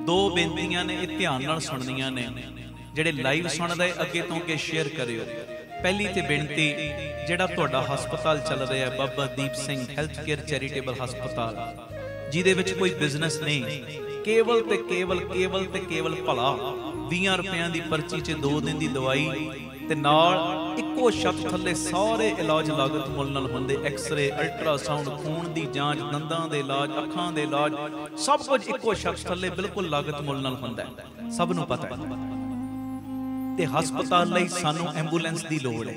दो बेनतियां ने ये ध्यान नाल सुननियां ने। ਜਿਹੜੇ ਲਾਈਵ ਸੁਣਦੇ ਅੱਗੇ ਤੋਂ ਅੱਗੇ ਸ਼ੇਅਰ ਕਰਿਓ। ਪਹਿਲੀ ਤੇ ਬੇਨਤੀ, ਜਿਹੜਾ ਤੁਹਾਡਾ ਹਸਪਤਾਲ ਚੱਲ ਰਿਹਾ Baba Deep Singh health care charitable ਹਸਪਤਾਲ, ਜਿਹਦੇ ਵਿੱਚ ਕੋਈ ਬਿਜ਼ਨਸ ਨਹੀਂ, ਕੇਵਲ ਤੇ ਕੇਵਲ ਭਲਾ 20 ਰੁਪਇਆਂ ਦੀ ਪਰਚੀ 'ਚ 2 ਦਿਨ ਦੀ ਦਵਾਈ ਤੇ ਨਾਲ ਇੱਕੋ ਛੱਤ ਥੱਲੇ ਸਾਰੇ ਇਲਾਜ ਲਾਗਤ ਮੁੱਲ ਨਾਲ ਹੁੰਦੇ। ਐਕਸਰੇ, ਅਲਟਰਾਸਾਊਂਡ, ਖੂਨ ਦੀ ਜਾਂਚ, ਦੰਦਾਂ ਦੇ ਇਲਾਜ, ਅੱਖਾਂ ਦੇ ਇਲਾਜ, ਸਭ ਕੁਝ ਇੱਕੋ ਛੱਤ ਥੱਲੇ ਬਿਲਕੁਲ ਲਾਗਤ ਮੁੱਲ ਨਾਲ ਹੁੰਦਾ, ਸਭ ਨੂੰ ਪਤਾ ਹੈ। ਤੇ ਹਸਪਤਾਲ ਲਈ ਸਾਨੂੰ ਐਂਬੂਲੈਂਸ ਦੀ ਲੋੜ ਹੈ,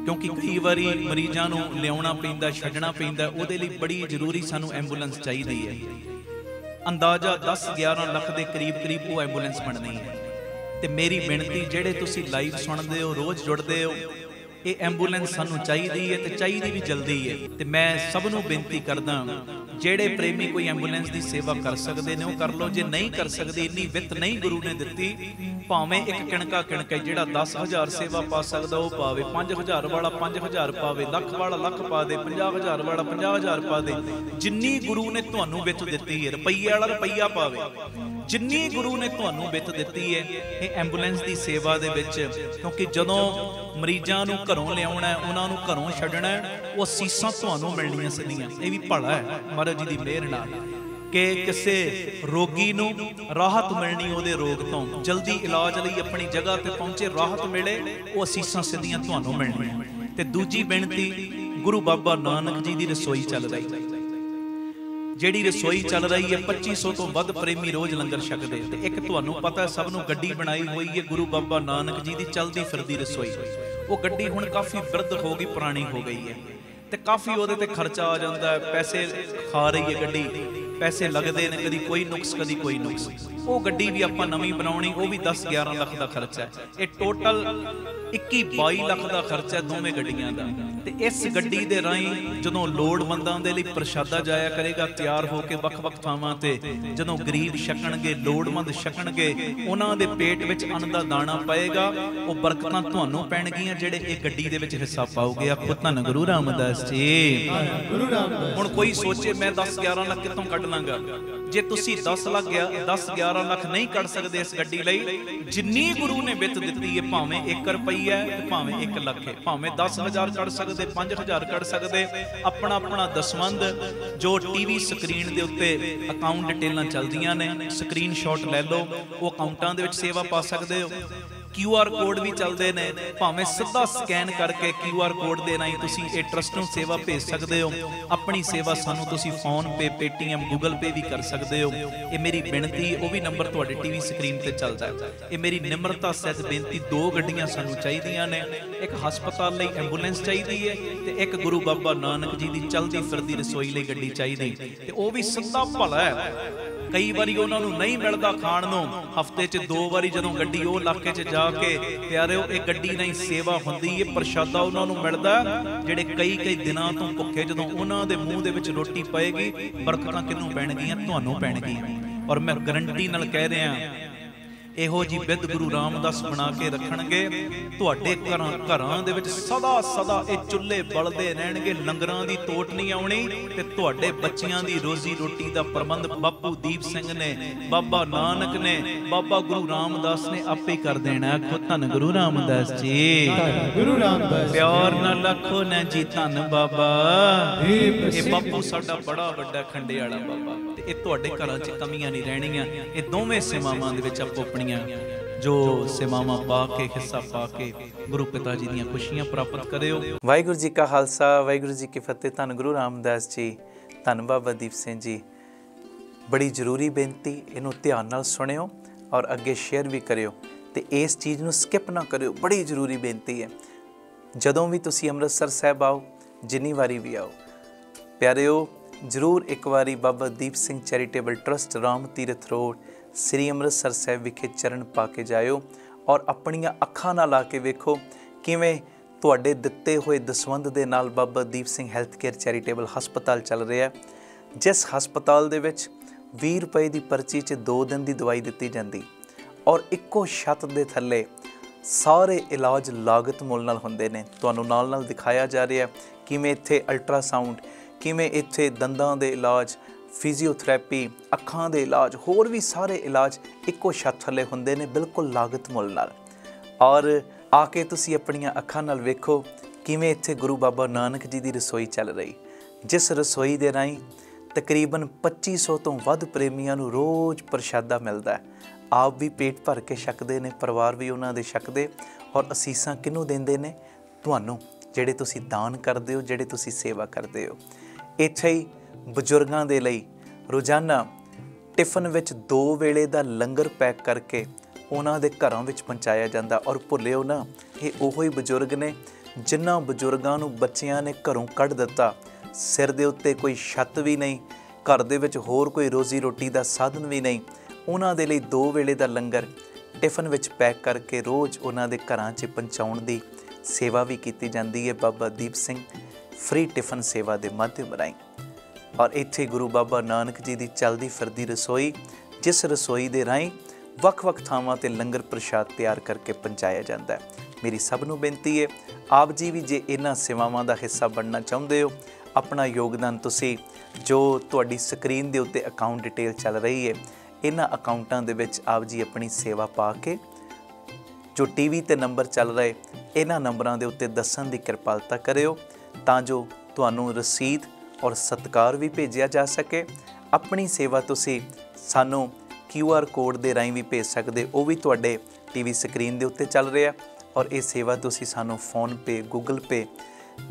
ਕਿਉਂਕਿ ਕਈ ਵਾਰੀ ਮਰੀਜ਼ਾਂ ਨੂੰ ਲਿਆਉਣਾ ਪੈਂਦਾ, ਛੱਡਣਾ ਪੈਂਦਾ, ਉਹਦੇ ਲਈ ਬੜੀ ਜ਼ਰੂਰੀ ਸਾਨੂੰ ਐਂਬੂਲੈਂਸ ਚਾਹੀਦੀ ਹੈ। ਅੰਦਾਜ਼ਾ 10-11 ਲੱਖ ਦੇ ਕਰੀਬ ਉਹ ਐਂਬੂਲੈਂਸ ਬਣਨੀ ਹੈ। ਤੇ ਮੇਰੀ ਬੇਨਤੀ, ਜਿਹੜੇ ਤੁਸੀਂ ਲਾਈਵ ਸੁਣਦੇ ਹੋ, ਰੋਜ਼ ਜੁੜਦੇ ਹੋ, ਇਹ ਐਂਬੂਲੈਂਸ ਸਾਨੂੰ ਚਾਹੀਦੀ ਹੈ ਤੇ ਚਾਹੀਦੀ ਵੀ ਜਲਦੀ ਹੈ। ਤੇ ਮੈਂ ਸਭ ਨੂੰ ਬੇਨਤੀ ਕਰਦਾ, ਜਿਹੜੇ ਪ੍ਰੇਮੀ ਕੋਈ ਐਂਬੂਲੈਂਸ ਦੀ ਸੇਵਾ ਕਰ ਸਕਦੇ ਨੇ ਉਹ ਕਰ ਲਓ। ਜੇ ਨਹੀਂ ਕਰ ਸਕਦੇ, ਇੰਨੀ ਵਿੱਤ ਨਹੀਂ ਗੁਰੂ ਨੇ ਦਿੱਤੀ, ਭਾਵੇਂ ਇੱਕ ਕਿਣਕਾ ਜਿਹੜਾ 10,000 ਸੇਵਾ ਪਾ ਸਕਦਾ ਉਹ ਪਾਵੇ, 5,000 ਵਾਲਾ 5,000 ਪਾਵੇ, ਲੱਖ ਵਾਲਾ ਲੱਖ ਪਾ ਦੇ, 50,000 ਵਾਲਾ 50,000 ਪਾ ਦੇ। ਜਿੰਨੀ ਗੁਰੂ ਨੇ ਤੁਹਾਨੂੰ ਵਿੱਤ ਦਿੱਤੀ ਹੈ, ਰੁਪਈਆ ਵਾਲਾ ਰੁਪਈਆ ਪਾਵੇ, ਜਿੰਨੀ ਗੁਰੂ ਨੇ ਤੁਹਾਨੂੰ ਵਿੱਤ ਦਿੱਤੀ ਹੈ ਇਹ ਐਂਬੂਲੈਂਸ ਦੀ ਸੇਵਾ ਦੇ ਵਿੱਚ। ਕਿਉਂਕਿ ਜਦੋਂ ਮਰੀਜ਼ਾਂ ਨੂੰ ਘਰੋਂ ਲਿਆਉਣਾ, ਉਹਨਾਂ ਨੂੰ ਘਰੋਂ ਛੱਡਣਾ, ਉਹ ਅਸੀਸਾਂ ਤੁਹਾਨੂੰ ਮਿਲਣੀਆਂ ਸਿੱਧੀਆਂ। ਇਹ ਵੀ ਭਲਾ ਹੈ ਮਹਾਰਾਜ ਜੀ ਦੀ ਮਿਹਰ ਨਾਲ ਕਿ ਕਿਸੇ ਰੋਗੀ ਨੂੰ ਰਾਹਤ ਮਿਲਣੀ, ਉਹਦੇ ਰੋਗ ਤੋਂ ਜਲਦੀ ਇਲਾਜ ਲਈ ਆਪਣੀ ਜਗ੍ਹਾ ਤੇ ਪਹੁੰਚੇ, ਰਾਹਤ ਮਿਲੇ, ਉਹ ਅਸੀਸਾਂ ਸਿੱਧੀਆਂ ਤੁਹਾਨੂੰ ਮਿਲਣੀਆਂ। ਤੇ ਦੂਜੀ ਬੇਨਤੀ, ਗੁਰੂ ਬਾਬਾ ਨਾਨਕ ਜੀ ਦੀ ਰਸੋਈ ਚੱਲ ਰਹੀ, ਜਿਹੜੀ ਰਸੋਈ ਚੱਲ ਰਹੀ ਹੈ, 2500 ਤੋਂ ਵੱਧ ਪ੍ਰੇਮੀ ਰੋਜ਼ ਲੰਗਰ ਛਕਦੇ। ਤੇ ਇੱਕ ਤੁਹਾਨੂੰ ਪਤਾ ਸਭ ਨੂੰ ਗੱਡੀ ਬਣਾਈ ਹੋਈ ਹੈ ਗੁਰੂ ਬਾਬਾ ਨਾਨਕ ਜੀ ਦੀ ਚਲਦੀ ਫਿਰਦੀ ਰਸੋਈ। ਉਹ ਗੱਡੀ ਹੁਣ ਕਾਫੀ ਬਿਰਧ ਹੋ ਗਈ, ਪੁਰਾਣੀ ਹੋ ਗਈ ਹੈ ਤੇ ਕਾਫੀ ਉਹਦੇ ਤੇ ਖਰਚਾ ਆ ਜਾਂਦਾ, ਪੈਸੇ ਖਾ ਰਹੀ ਹੈ ਗੱਡੀ, ਪੈਸੇ ਲੱਗਦੇ ਨੇ, ਕਦੀ ਕੋਈ ਨੁਕਸ ਕਦੀ ਕੋਈ ਨੁਕਸ। ਉਹ ਗੱਡੀ ਵੀ ਆਪਾਂ ਨਵੀਂ ਬਣਾਉਣੀ, ਉਹ ਵੀ 10-11 ਲੱਖ ਦਾ ਖਰਚਾ ਹੈ। ਇਹ ਟੋਟਲ 21-22 ਲੱਖ ਦਾ ਖਰਚਾ ਹੈ ਦੋਵੇਂ ਗੱਡੀਆਂ ਦਾ। ਤੇ ਇਸ ਗੱਡੀ ਦੇ ਰਾਹੀਂ ਜਦੋਂ ਲੋੜਵੰਦਾਂ ਦੇ ਲਈ ਪ੍ਰਸ਼ਾਦਾ ਜਾਇਆ ਕਰੇਗਾ ਤਿਆਰ ਹੋ ਕੇ ਵੱਖ-ਵੱਖ ਥਾਵਾਂ ਤੇ, ਜਦੋਂ ਗਰੀਬ ਛਕਣਗੇ, ਲੋੜਵੰਦ ਛਕਣਗੇ, ਉਹਨਾਂ ਦੇ ਪੇਟ ਵਿੱਚ ਅੰਨ ਦਾ ਦਾਣਾ ਪਏਗਾ, ਉਹ ਬਰਕਤਾਂ ਤੁਹਾਨੂੰ ਪੈਣਗੀਆਂ ਜਿਹੜੇ ਇਹ ਗੱਡੀ ਦੇ ਵਿੱਚ ਹਿੱਸਾ ਪਾਓਗੇ। ਆਖੋ ਧੰਨ ਗੁਰੂ ਰਾਮਦਾਸ ਜੀ। ਹੁਣ ਕੋਈ ਸੋਚੇ ਮੈਂ 10-11 ਲੱਖ ਕਿੱਥੋਂ ਕੱਢ ਲਾਂਗਾ। ਜੇ ਤੁਸੀਂ 10-11 ਲੱਖ ਨਹੀਂ ਕੱਢ ਸਕਦੇ ਇਸ ਗੱਡੀ ਲਈ, ਜਿੰਨੀ ਗੁਰੂ ਨੇ ਵਿੱਤ ਦਿੱਤੀ ਹੈ, ਭਾਵੇਂ 1 ਰੁਪਈਆ ਹੈ, ਭਾਵੇਂ 1 ਲੱਖ ਹੈ, ਭਾਵੇਂ 10,000 ਕੱਢ ਸਕਦੇ, 5,000 ਕੱਢ ਸਕਦੇ, ਆਪਣਾ ਦਸਵੰਧ ਜੋ ਟੀਵੀ ਸਕਰੀਨ ਦੇ ਉੱਤੇ ਅਕਾਊਂਟ ਡਿਟੇਲਾਂ ਚੱਲਦੀਆਂ ਨੇ, ਸਕਰੀਨ ਸ਼ਾਟ ਲੈ ਲਓ, ਉਹ ਅਕਾਊਂਟਾਂ ਦੇ ਵਿੱਚ ਸੇਵਾ ਪਾ ਸਕਦੇ ਹੋ। QR ਕੋਡ ਵੀ ਚੱਲਦੇ ਨੇ, ਭਾਵੇਂ ਸਿੱਧਾ ਸਕੈਨ ਕਰਕੇ QR ਕੋਡ ਦੇ ਰਾਹੀਂ ਤੁਸੀਂ ਇਹ ਟਰਸਟ ਨੂੰ ਸੇਵਾ ਭੇਜ ਸਕਦੇ ਹੋ। ਆਪਣੀ ਸੇਵਾ ਸਾਨੂੰ ਤੁਸੀਂ ਫੋਨਪੇ, ਪੇਟੀਐਮ, ਗੂਗਲ ਪੇ ਵੀ ਕਰ ਸਕਦੇ ਹੋ। ਇਹ ਮੇਰੀ ਬੇਨਤੀ, ਉਹ ਵੀ ਨੰਬਰ ਤੁਹਾਡੇ ਟੀਵੀ ਸਕਰੀਨ ਤੇ ਚੱਲਦਾ ਹੈ। ਇਹ ਮੇਰੀ ਨਿਮਰਤਾ ਸਹਿਤ ਬੇਨਤੀ, 2 ਗੱਡੀਆਂ ਸਾਨੂੰ ਚਾਹੀਦੀਆਂ ਨੇ, ਇੱਕ ਹਸਪਤਾਲ ਲਈ ਐਂਬੂਲੈਂਸ ਚਾਹੀਦੀ ਹੈ ਤੇ ਇੱਕ ਗੁਰੂ ਬਾਬਾ ਨਾਨਕ ਜੀ ਦੀ ਚਲਦੀ ਫਿਰਦੀ ਰਸੋਈ ਲਈ ਗੱਡੀ ਚਾਹੀਦੀ। ਤੇ ਉਹ ਵੀ ਸਿੱਧਾ ਭਲਾ ਹੈ, ਕਈ ਵਾਰੀ ਉਹਨਾਂ ਨੂੰ ਨਹੀਂ ਮਿਲਦਾ ਖਾਣ ਨੂੰ, ਹਫ਼ਤੇ 'ਚ 2 ਵਾਰੀ ਜਦੋਂ ਗੱਡੀ ਉਹ ਇਲਾਕੇ 'ਚ ਜਾ ਕੇ, ਪਿਆਰਿਓ ਇਹ ਗੱਡੀ ਨਾਲ ਹੀ ਸੇਵਾ ਹੁੰਦੀ ਹੈ, ਪ੍ਰਸ਼ਾਦਾ ਉਹਨਾਂ ਨੂੰ ਮਿਲਦਾ ਜਿਹੜੇ ਕਈ ਦਿਨਾਂ ਤੋਂ ਭੁੱਖੇ। ਜਦੋਂ ਉਹਨਾਂ ਦੇ ਮੂੰਹ ਦੇ ਵਿੱਚ ਰੋਟੀ ਪਏਗੀ, ਬਰਕਤਾਂ ਕਿਹਨੂੰ ਪੈਣਗੀਆਂ? ਤੁਹਾਨੂੰ ਪੈਣਗੀਆਂ। ਔਰ ਮੈਂ ਗਰੰਟੀ ਨਾਲ ਕਹਿ ਰਿਹਾ, ਇਹੋ ਜੀ ਬਿੱਧ ਗੁਰੂ ਰਾਮਦਾਸ ਬਣਾ ਕੇ ਰੱਖਣਗੇ, ਤੁਹਾਡੇ ਘਰਾਂ ਦੇ ਵਿੱਚ ਸਦਾ ਇਹ ਚੁੱਲ੍ਹੇ ਬਲਦੇ ਰਹਿਣਗੇ, ਲੰਗਰਾਂ ਦੀ ਤੋਟ ਨਹੀਂ ਆਉਣੀ ਤੇ ਤੁਹਾਡੇ ਬੱਚਿਆਂ ਦੀ ਰੋਜ਼ੀ ਰੋਟੀ ਦਾ ਪ੍ਰਬੰਧ ਬਾਪੂ ਦੀਪ ਸਿੰਘ ਨੇ, ਬਾਬਾ ਨਾਨਕ ਨੇ, ਬਾਬਾ ਗੁਰੂ ਰਾਮਦਾਸ ਨੇ ਆਪੇ ਕਰ ਦੇਣਾ। ਆਖੋ ਧੰਨ ਗੁਰੂ ਰਾਮਦਾਸ ਜੀ। ਗੁਰੂ ਰਾਮਦਾਸ ਪਿਆਰ ਨਾਲ ਆਖੋ ਨਾ ਜੀ ਧੰਨ ਬਾਬਾ। ਇਹ ਬਾਪੂ ਸਾਡਾ ਬੜਾ ਵੱਡਾ ਖੰਡੇ ਵਾਲਾ ਬਾਬਾ, ਤੇ ਇਹ ਤੁਹਾਡੇ ਘਰਾਂ 'ਚ ਕਮੀਆਂ ਨਹੀਂ ਰਹਿਣੀਆਂ। ਇਹ ਦੋਵੇਂ ਸੇਵਾਵਾਂ ਦੇ ਵਿੱਚ ਆਪੋ ਆਪਣੀਆਂ ਜੋ ਸੇਵਾਵਾਂ ਪਾ ਕੇ, ਹਿੱਸਾ ਪਾ ਕੇ ਗੁਰੂ ਪਿਤਾ ਜੀ ਦੀਆਂ ਖੁਸ਼ੀਆਂ ਪ੍ਰਾਪਤ ਕਰਿਓ। ਵਾਹਿਗੁਰੂ ਜੀ ਕਾ ਖਾਲਸਾ, ਵਾਹਿਗੁਰੂ ਜੀ ਕੀ ਫਤਿਹ। ਧੰਨ ਗੁਰੂ ਰਾਮਦਾਸ ਜੀ, ਧੰਨ ਬਾਬਾ ਦੀਪ ਸਿੰਘ ਜੀ। ਬੜੀ ਜ਼ਰੂਰੀ ਬੇਨਤੀ, ਇਹਨੂੰ ਧਿਆਨ ਨਾਲ ਸੁਣਿਓ ਔਰ ਅੱਗੇ ਸ਼ੇਅਰ ਵੀ ਕਰਿਓ ਤੇ ਇਸ ਚੀਜ਼ ਨੂੰ ਸਕਿਪ ਨਾ ਕਰਿਓ। ਬੜੀ ਜ਼ਰੂਰੀ ਬੇਨਤੀ ਹੈ। ਜਦੋਂ ਵੀ ਤੁਸੀਂ ਅੰਮ੍ਰਿਤਸਰ ਸਾਹਿਬ ਆਓ, ਜਿੰਨੀ ਵਾਰੀ ਵੀ ਆਓ, ਪਿਆਰਿਓ ਜ਼ਰੂਰ ਇੱਕ ਵਾਰੀ Baba Deep Singh charitable trust, Ram Tirath road, ਸ੍ਰੀ ਅੰਮ੍ਰਿਤਸਰ ਸਾਹਿਬ ਵਿਖੇ ਚਰਨ ਪਾ ਕੇ ਜਾਇਓ ਔਰ ਆਪਣੀਆਂ ਅੱਖਾਂ ਨਾਲ ਆ ਕੇ ਵੇਖੋ ਕਿਵੇਂ ਤੁਹਾਡੇ ਦਿੱਤੇ ਹੋਏ ਦਸਵੰਧ ਦੇ ਨਾਲ Baba Deep Singh health care charitable ਹਸਪਤਾਲ ਚੱਲ ਰਿਹਾ, ਜਿਸ ਹਸਪਤਾਲ ਦੇ ਵਿੱਚ 20 ਰੁਪਏ ਦੀ ਪਰਚੀ 'ਚ 2 ਦਿਨ ਦੀ ਦਵਾਈ ਦਿੱਤੀ ਜਾਂਦੀ ਔਰ ਇੱਕੋ ਛੱਤ ਦੇ ਥੱਲੇ ਸਾਰੇ ਇਲਾਜ ਲਾਗਤ ਮੁੱਲ ਨਾਲ ਹੁੰਦੇ ਨੇ। ਤੁਹਾਨੂੰ ਨਾਲ ਨਾਲ ਦਿਖਾਇਆ ਜਾ ਰਿਹਾ ਕਿਵੇਂ ਇੱਥੇ ਅਲਟਰਾਸਾਊਂਡ, ਕਿਵੇਂ ਇੱਥੇ ਦੰਦਾਂ ਦੇ ਇਲਾਜ, ਫਿਜ਼ੀਓਥੈਰੇਪੀ, ਅੱਖਾਂ ਦੇ ਇਲਾਜ, ਹੋਰ ਵੀ ਸਾਰੇ ਇਲਾਜ ਇੱਕੋ ਛੱਤ ਥੱਲੇ ਹੁੰਦੇ ਨੇ, ਬਿਲਕੁਲ ਲਾਗਤ ਮੁੱਲ ਨਾਲ। ਔਰ ਆ ਕੇ ਤੁਸੀਂ ਆਪਣੀਆਂ ਅੱਖਾਂ ਨਾਲ ਵੇਖੋ ਕਿਵੇਂ ਇੱਥੇ ਗੁਰੂ ਬਾਬਾ ਨਾਨਕ ਜੀ ਦੀ ਰਸੋਈ ਚੱਲ ਰਹੀ, ਜਿਸ ਰਸੋਈ ਦੇ ਰਾਹੀਂ ਤਕਰੀਬਨ 2500 ਤੋਂ ਵੱਧ ਪ੍ਰੇਮੀਆਂ ਨੂੰ ਰੋਜ਼ ਪ੍ਰਸ਼ਾਦਾ ਮਿਲਦਾ ਹੈ। ਆਪ ਵੀ ਪੇਟ ਭਰ ਕੇ ਛਕਦੇ ਨੇ, ਪਰਿਵਾਰ ਵੀ ਉਹਨਾਂ ਦੇ ਛਕਦੇ। ਔਰ ਅਸੀਸਾਂ ਕਿਹਨੂੰ ਦਿੰਦੇ ਨੇ? ਤੁਹਾਨੂੰ, ਜਿਹੜੇ ਤੁਸੀਂ ਦਾਨ ਕਰਦੇ ਹੋ, ਜਿਹੜੇ ਤੁਸੀਂ ਸੇਵਾ ਕਰਦੇ ਹੋ। ਇੱਥੇ ਹੀ ਬਜ਼ੁਰਗਾਂ ਦੇ ਲਈ ਰੋਜ਼ਾਨਾ ਟਿਫਨ ਵਿੱਚ 2 ਵੇਲੇ ਦਾ ਲੰਗਰ ਪੈਕ ਕਰਕੇ ਉਹਨਾਂ ਦੇ ਘਰਾਂ ਵਿੱਚ ਪਹੁੰਚਾਇਆ ਜਾਂਦਾ। ਔਰ ਭੁੱਲਿਓ ਨਾ, ਇਹ ਉਹੋ ਹੀ ਬਜ਼ੁਰਗ ਨੇ ਜਿਨ੍ਹਾਂ ਬਜ਼ੁਰਗਾਂ ਨੂੰ ਬੱਚਿਆਂ ਨੇ ਘਰੋਂ ਕੱਢ ਦਿੱਤਾ, ਸਿਰ ਦੇ ਉੱਤੇ ਕੋਈ ਛੱਤ ਵੀ ਨਹੀਂ, ਘਰ ਦੇ ਵਿੱਚ ਹੋਰ ਕੋਈ ਰੋਜ਼ੀ ਰੋਟੀ ਦਾ ਸਾਧਨ ਵੀ ਨਹੀਂ। ਉਹਨਾਂ ਦੇ ਲਈ 2 ਵੇਲੇ ਦਾ ਲੰਗਰ ਟਿਫਨ ਵਿੱਚ ਪੈਕ ਕਰਕੇ ਰੋਜ਼ ਉਹਨਾਂ ਦੇ ਘਰਾਂ 'ਚ ਪਹੁੰਚਾਉਣ ਦੀ ਸੇਵਾ ਵੀ ਕੀਤੀ ਜਾਂਦੀ ਹੈ ਬਾਬਾ ਦੀਪ ਸਿੰਘ ਫ੍ਰੀ ਟਿਫਨ ਸੇਵਾ ਦੇ ਮਾਧਿਅਮ ਰਾਹੀਂ। ਔਰ ਇੱਥੇ ਗੁਰੂ ਬਾਬਾ ਨਾਨਕ ਜੀ ਦੀ ਚੱਲਦੀ ਫਿਰਦੀ ਰਸੋਈ, ਜਿਸ ਰਸੋਈ ਦੇ ਰਾਹੀਂ ਵੱਖ-ਵੱਖ ਥਾਵਾਂ 'ਤੇ ਲੰਗਰ ਪ੍ਰਸ਼ਾਦ ਤਿਆਰ ਕਰਕੇ ਪਹੁੰਚਾਇਆ ਜਾਂਦਾ ਹੈ। ਮੇਰੀ ਸਭ ਨੂੰ ਬੇਨਤੀ ਹੈ, ਆਪ ਜੀ ਵੀ ਜੇ ਇਹਨਾਂ ਸੇਵਾਵਾਂ ਦਾ ਹਿੱਸਾ ਬਣਨਾ ਚਾਹੁੰਦੇ ਹੋ, ਆਪਣਾ ਯੋਗਦਾਨ ਤੁਸੀਂ, ਜੋ ਤੁਹਾਡੀ ਸਕਰੀਨ ਦੇ ਉੱਤੇ ਅਕਾਊਂਟ ਡਿਟੇਲ ਚੱਲ ਰਹੀ ਹੈ, ਇਹਨਾਂ ਅਕਾਊਂਟਾਂ ਦੇ ਵਿੱਚ ਆਪ ਜੀ ਆਪਣੀ ਸੇਵਾ ਪਾ ਕੇ, ਜੋ ਟੀਵੀ 'ਤੇ ਨੰਬਰ ਚੱਲ ਰਹੇ, ਇਹਨਾਂ ਨੰਬਰਾਂ ਦੇ ਉੱਤੇ ਦੱਸਣ ਦੀ ਕਿਰਪਾਲਤਾ ਕਰਿਓ, ਤਾਂ ਜੋ ਤੁਹਾਨੂੰ ਰਸੀਦ ਔਰ ਸਤਿਕਾਰ ਵੀ ਭੇਜਿਆ ਜਾ ਸਕੇ। ਆਪਣੀ ਸੇਵਾ ਤੁਸੀਂ ਸਾਨੂੰ QR ਕੋਡ ਦੇ ਰਾਹੀਂ ਵੀ ਭੇਜ ਸਕਦੇ, ਉਹ ਵੀ ਤੁਹਾਡੇ ਟੀਵੀ ਸਕਰੀਨ ਦੇ ਉੱਤੇ ਚੱਲ ਰਿਹਾ। ਔਰ ਇਹ ਸੇਵਾ ਤੁਸੀਂ ਸਾਨੂੰ ਫੋਨਪੇ, ਗੂਗਲ ਪੇ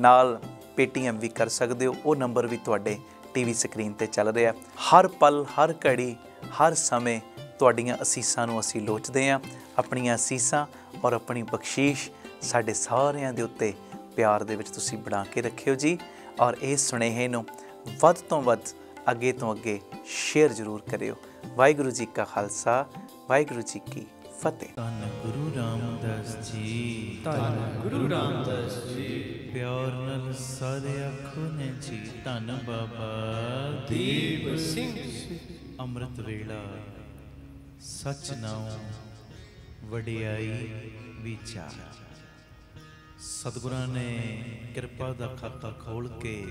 ਨਾਲ Paytm ਵੀ ਕਰ ਸਕਦੇ ਹੋ, ਉਹ ਨੰਬਰ ਵੀ ਤੁਹਾਡੇ ਟੀਵੀ ਸਕਰੀਨ 'ਤੇ ਚੱਲ ਰਿਹਾ। ਹਰ ਪਲ, ਹਰ ਘੜੀ, ਹਰ ਸਮੇਂ ਤੁਹਾਡੀਆਂ ਅਸੀਸਾਂ ਨੂੰ ਅਸੀਂ ਲੋਚਦੇ ਹਾਂ। ਆਪਣੀਆਂ ਅਸੀਸਾਂ ਔਰ ਆਪਣੀ ਬਖਸ਼ੀਸ਼ ਸਾਡੇ ਸਾਰਿਆਂ ਦੇ ਉੱਤੇ ਪਿਆਰ ਦੇ ਵਿੱਚ ਤੁਸੀਂ ਬਣਾ ਕੇ ਰੱਖਿਓ ਜੀ। ਔਰ ਇਸ ਸੁਨੇਹੇ ਨੂੰ ਵੱਧ ਤੋਂ ਵੱਧ ਅੱਗੇ ਤੋਂ ਅੱਗੇ ਸ਼ੇਅਰ ਜ਼ਰੂਰ ਕਰਿਓ। ਵਾਹਿਗੁਰੂ ਜੀ ਕਾ ਖਾਲਸਾ, ਵਾਹਿਗੁਰੂ ਜੀ ਕੀ ਫਤਿਹ। ਧੰਨ ਗੁਰੂ ਰਾਮਦਾਸ ਜੀ, ਧੰਨ ਗੁਰੂ ਰਾਮਦਾਸ ਜੀ, ਪਿਆਰ ਨਾਲ ਸਾਰੇ ਆਖੋ ਨੇ ਜੀ, ਧੰਨ ਬਾਬਾ ਦੀਪ ਸਿੰਘ ਜੀ। ਅੰਮ੍ਰਿਤ ਵੇਲਾ ਸਚ ਨਾਉ ਵਡਿਆਈ ਵਿਚਾਰ। ਸਤਿਗੁਰਾਂ ਨੇ ਕਿਰਪਾ ਦਾ ਖਾਤਾ ਖੋਲ ਕੇ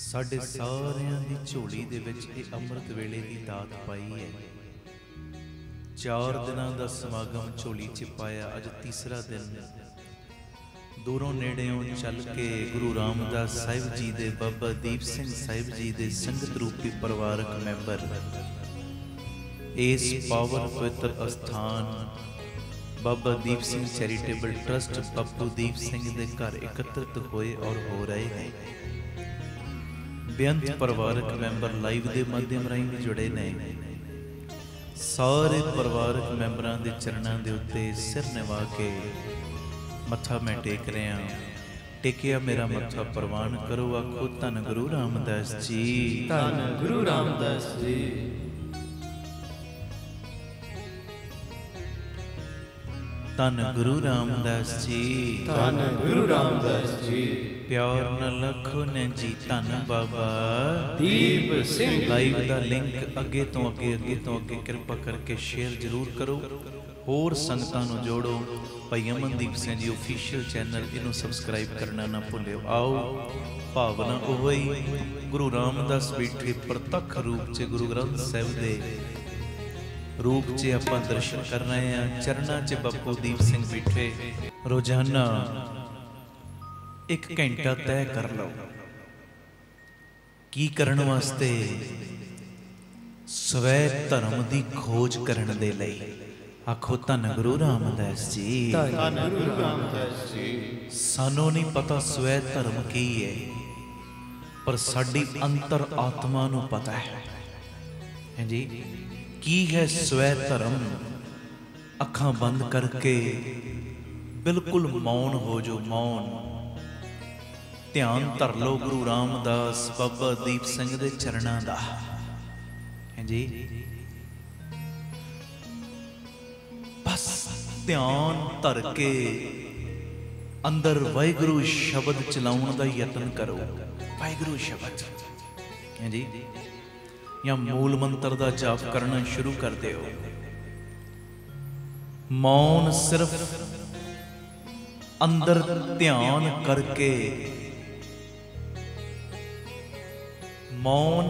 ਸਾਡੇ ਸਾਰਿਆਂ ਦੀ ਝੋਲੀ ਦੇ ਵਿੱਚ ਇਹ ਅੰਮ੍ਰਿਤ ਵੇਲੇ ਦੀ ਦਾਤ ਪਾਈ ਹੈ। 4 ਦਿਨਾਂ ਦਾ ਸਮਾਗਮ ਝੋਲੀ 'ਚ ਪਾਇਆ, ਅੱਜ ਤੀਸਰਾ ਦਿਨ। ਦੂਰੋਂ ਨੇੜਿਓਂ ਚੱਲ ਕੇ ਗੁਰੂ ਰਾਮਦਾਸ ਸਾਹਿਬ ਜੀ ਦੇ, ਬਾਬਾ ਦੀਪ ਸਿੰਘ ਸਾਹਿਬ ਜੀ ਦੇ ਸੰਗਤ ਰੂਪੀ ਪਰਿਵਾਰਕ ਮੈਂਬਰ ਇਸ ਪਾਵਨ ਪਵਿੱਤਰ ਅਸਥਾਨ ਬਾਬਾ ਦੀਪ ਸਿੰਘ ਚੈਰੀਟੇਬਲ ਟਰਸਟ ਬਾਪੂ ਦੀਪ ਸਿੰਘ ਦੇ ਘਰ ਇਕੱਤਰਿਤ ਹੋਏ ਔਰ ਹੋ ਰਹੇ ਨੇ। ਬੇਅੰਤ ਪਰਿਵਾਰਕ ਮੈਂਬਰ ਲਾਈਵ ਦੇ ਮਾਧਿਅਮ ਰਾਹੀਂ ਵੀ ਜੁੜੇ ਨੇ। ਸਾਰੇ ਪਰਿਵਾਰਕ ਮੈਂਬਰਾਂ ਦੇ ਚਰਨਾਂ ਦੇ ਉੱਤੇ ਸਿਰ ਨਿਵਾ ਕੇ ਮੱਥਾ ਮੈਂ ਟੇਕ ਰਿਹਾ। ਟੇਕਿਆ ਮੇਰਾ ਮੱਥਾ ਪ੍ਰਵਾਨ ਕਰੋ, ਆਖੋ ਧੰਨ ਗੁਰੂ ਰਾਮਦਾਸ ਜੀ, ਧੰਨ ਗੁਰੂ ਰਾਮਦਾਸ ਜੀ। ਧੰਨ ਗੁਰੂ ਰਾਮਦਾਸ ਜੀ, ਧੰਨ ਗੁਰੂ ਰਾਮਦਾਸ ਜੀ। ਪਿਆਰ ਨਾਲ ਆਖੋ ਨੇ ਜੀ, ਧੰਨ ਬਾਬਾ ਦੀਪ ਸਿੰਘ। ਲਾਈਵ ਦਾ ਲਿੰਕ ਅੱਗੇ ਤੋਂ ਅੱਗੇ ਕਿਰਪਾ ਕਰਕੇ ਸ਼ੇਅਰ ਜ਼ਰੂਰ ਕਰੋ। ਹੋਰ ਸੰਗਤਾਂ ਨੂੰ ਜੋੜੋ। ਭਾਈ ਅਮਨਦੀਪ ਸਿੰਘ ਜੀ ਆਫੀਸ਼ੀਅਲ ਚੈਨਲ, ਇਹਨੂੰ ਸਬਸਕ੍ਰਾਈਬ ਕਰਨਾ ਨਾ ਭੁੱਲਿਓ। ਆਓ ਭਾਵਨਾ ਉਹ ਹੀ ਗੁਰੂ ਰਾਮਦਾਸ ਬੈਠੇ ਪ੍ਰਤੱਖ ਰੂਪ 'ਚ ਗੁਰੂ ਗ੍ਰੰਥ ਸਾਹਿਬ ਦੇ ਰੂਪ 'ਚ ਆਪਾਂ ਦਰਸ਼ਨ ਕਰ ਰਹੇ ਹਾਂ। ਚਰਨਾਂ 'ਚ ਬਾਪੂ ਦੀਪ ਸਿੰਘ ਬੈਠੇ। ਰੋਜ਼ਾਨਾ 1 ਘੰਟਾ ਤੈਅ ਕਰ ਲਓ। ਕੀ ਕਰਨ ਵਾਸਤੇ? ਸਵੈ ਧਰਮ ਦੀ ਖੋਜ ਕਰਨ ਦੇ ਲਈ। ਆਖੋ ਧੰਨ ਗੁਰੂ ਰਾਮਦਾਸ ਜੀ, ਧੰਨ ਗੁਰੂ ਰਾਮਦਾਸ ਜੀ। ਸਾਨੂੰ ਨਹੀਂ ਪਤਾ ਸਵੈ ਧਰਮ ਕੀ ਹੈ, ਪਰ ਸਾਡੀ ਅੰਤਰ ਆਤਮਾ ਨੂੰ ਪਤਾ ਹੈ। ਹਾਂਜੀ, ਕੀ ਹੈ ਸਵੈ ਧਰਮ? ਅੱਖਾਂ ਬੰਦ ਕਰਕੇ ਬਿਲਕੁਲ ਮੌਨ ਹੋ ਜਾਓ, ਮੌਨ। ਧਿਆਨ ਧਰ ਲਓ ਗੁਰੂ ਰਾਮਦਾਸ ਬਾਬਾ ਦੀਪ ਸਿੰਘ ਦੇ ਚਰਨਾਂ ਦਾ। ਹਾਂਜੀ, ਬਸ ਧਿਆਨ ਧਰ ਕੇ ਅੰਦਰ ਵਾਹਿਗੁਰੂ ਸ਼ਬਦ ਚਲਾਉਣ ਦਾ ਯਤਨ ਕਰੋ। ਵਾਹਿਗੁਰੂ ਸ਼ਬਦ, ਹਾਂਜੀ, ਜਾਂ ਮੂਲ ਮੰਤਰ ਦਾ ਜਾਪ ਕਰਨਾ ਸ਼ੁਰੂ ਕਰ ਦਿਓ। ਮੌਨ ਸਿਰਫ ਅੰਦਰ ਧਿਆਨ ਕਰਕੇ, ਮੌਨ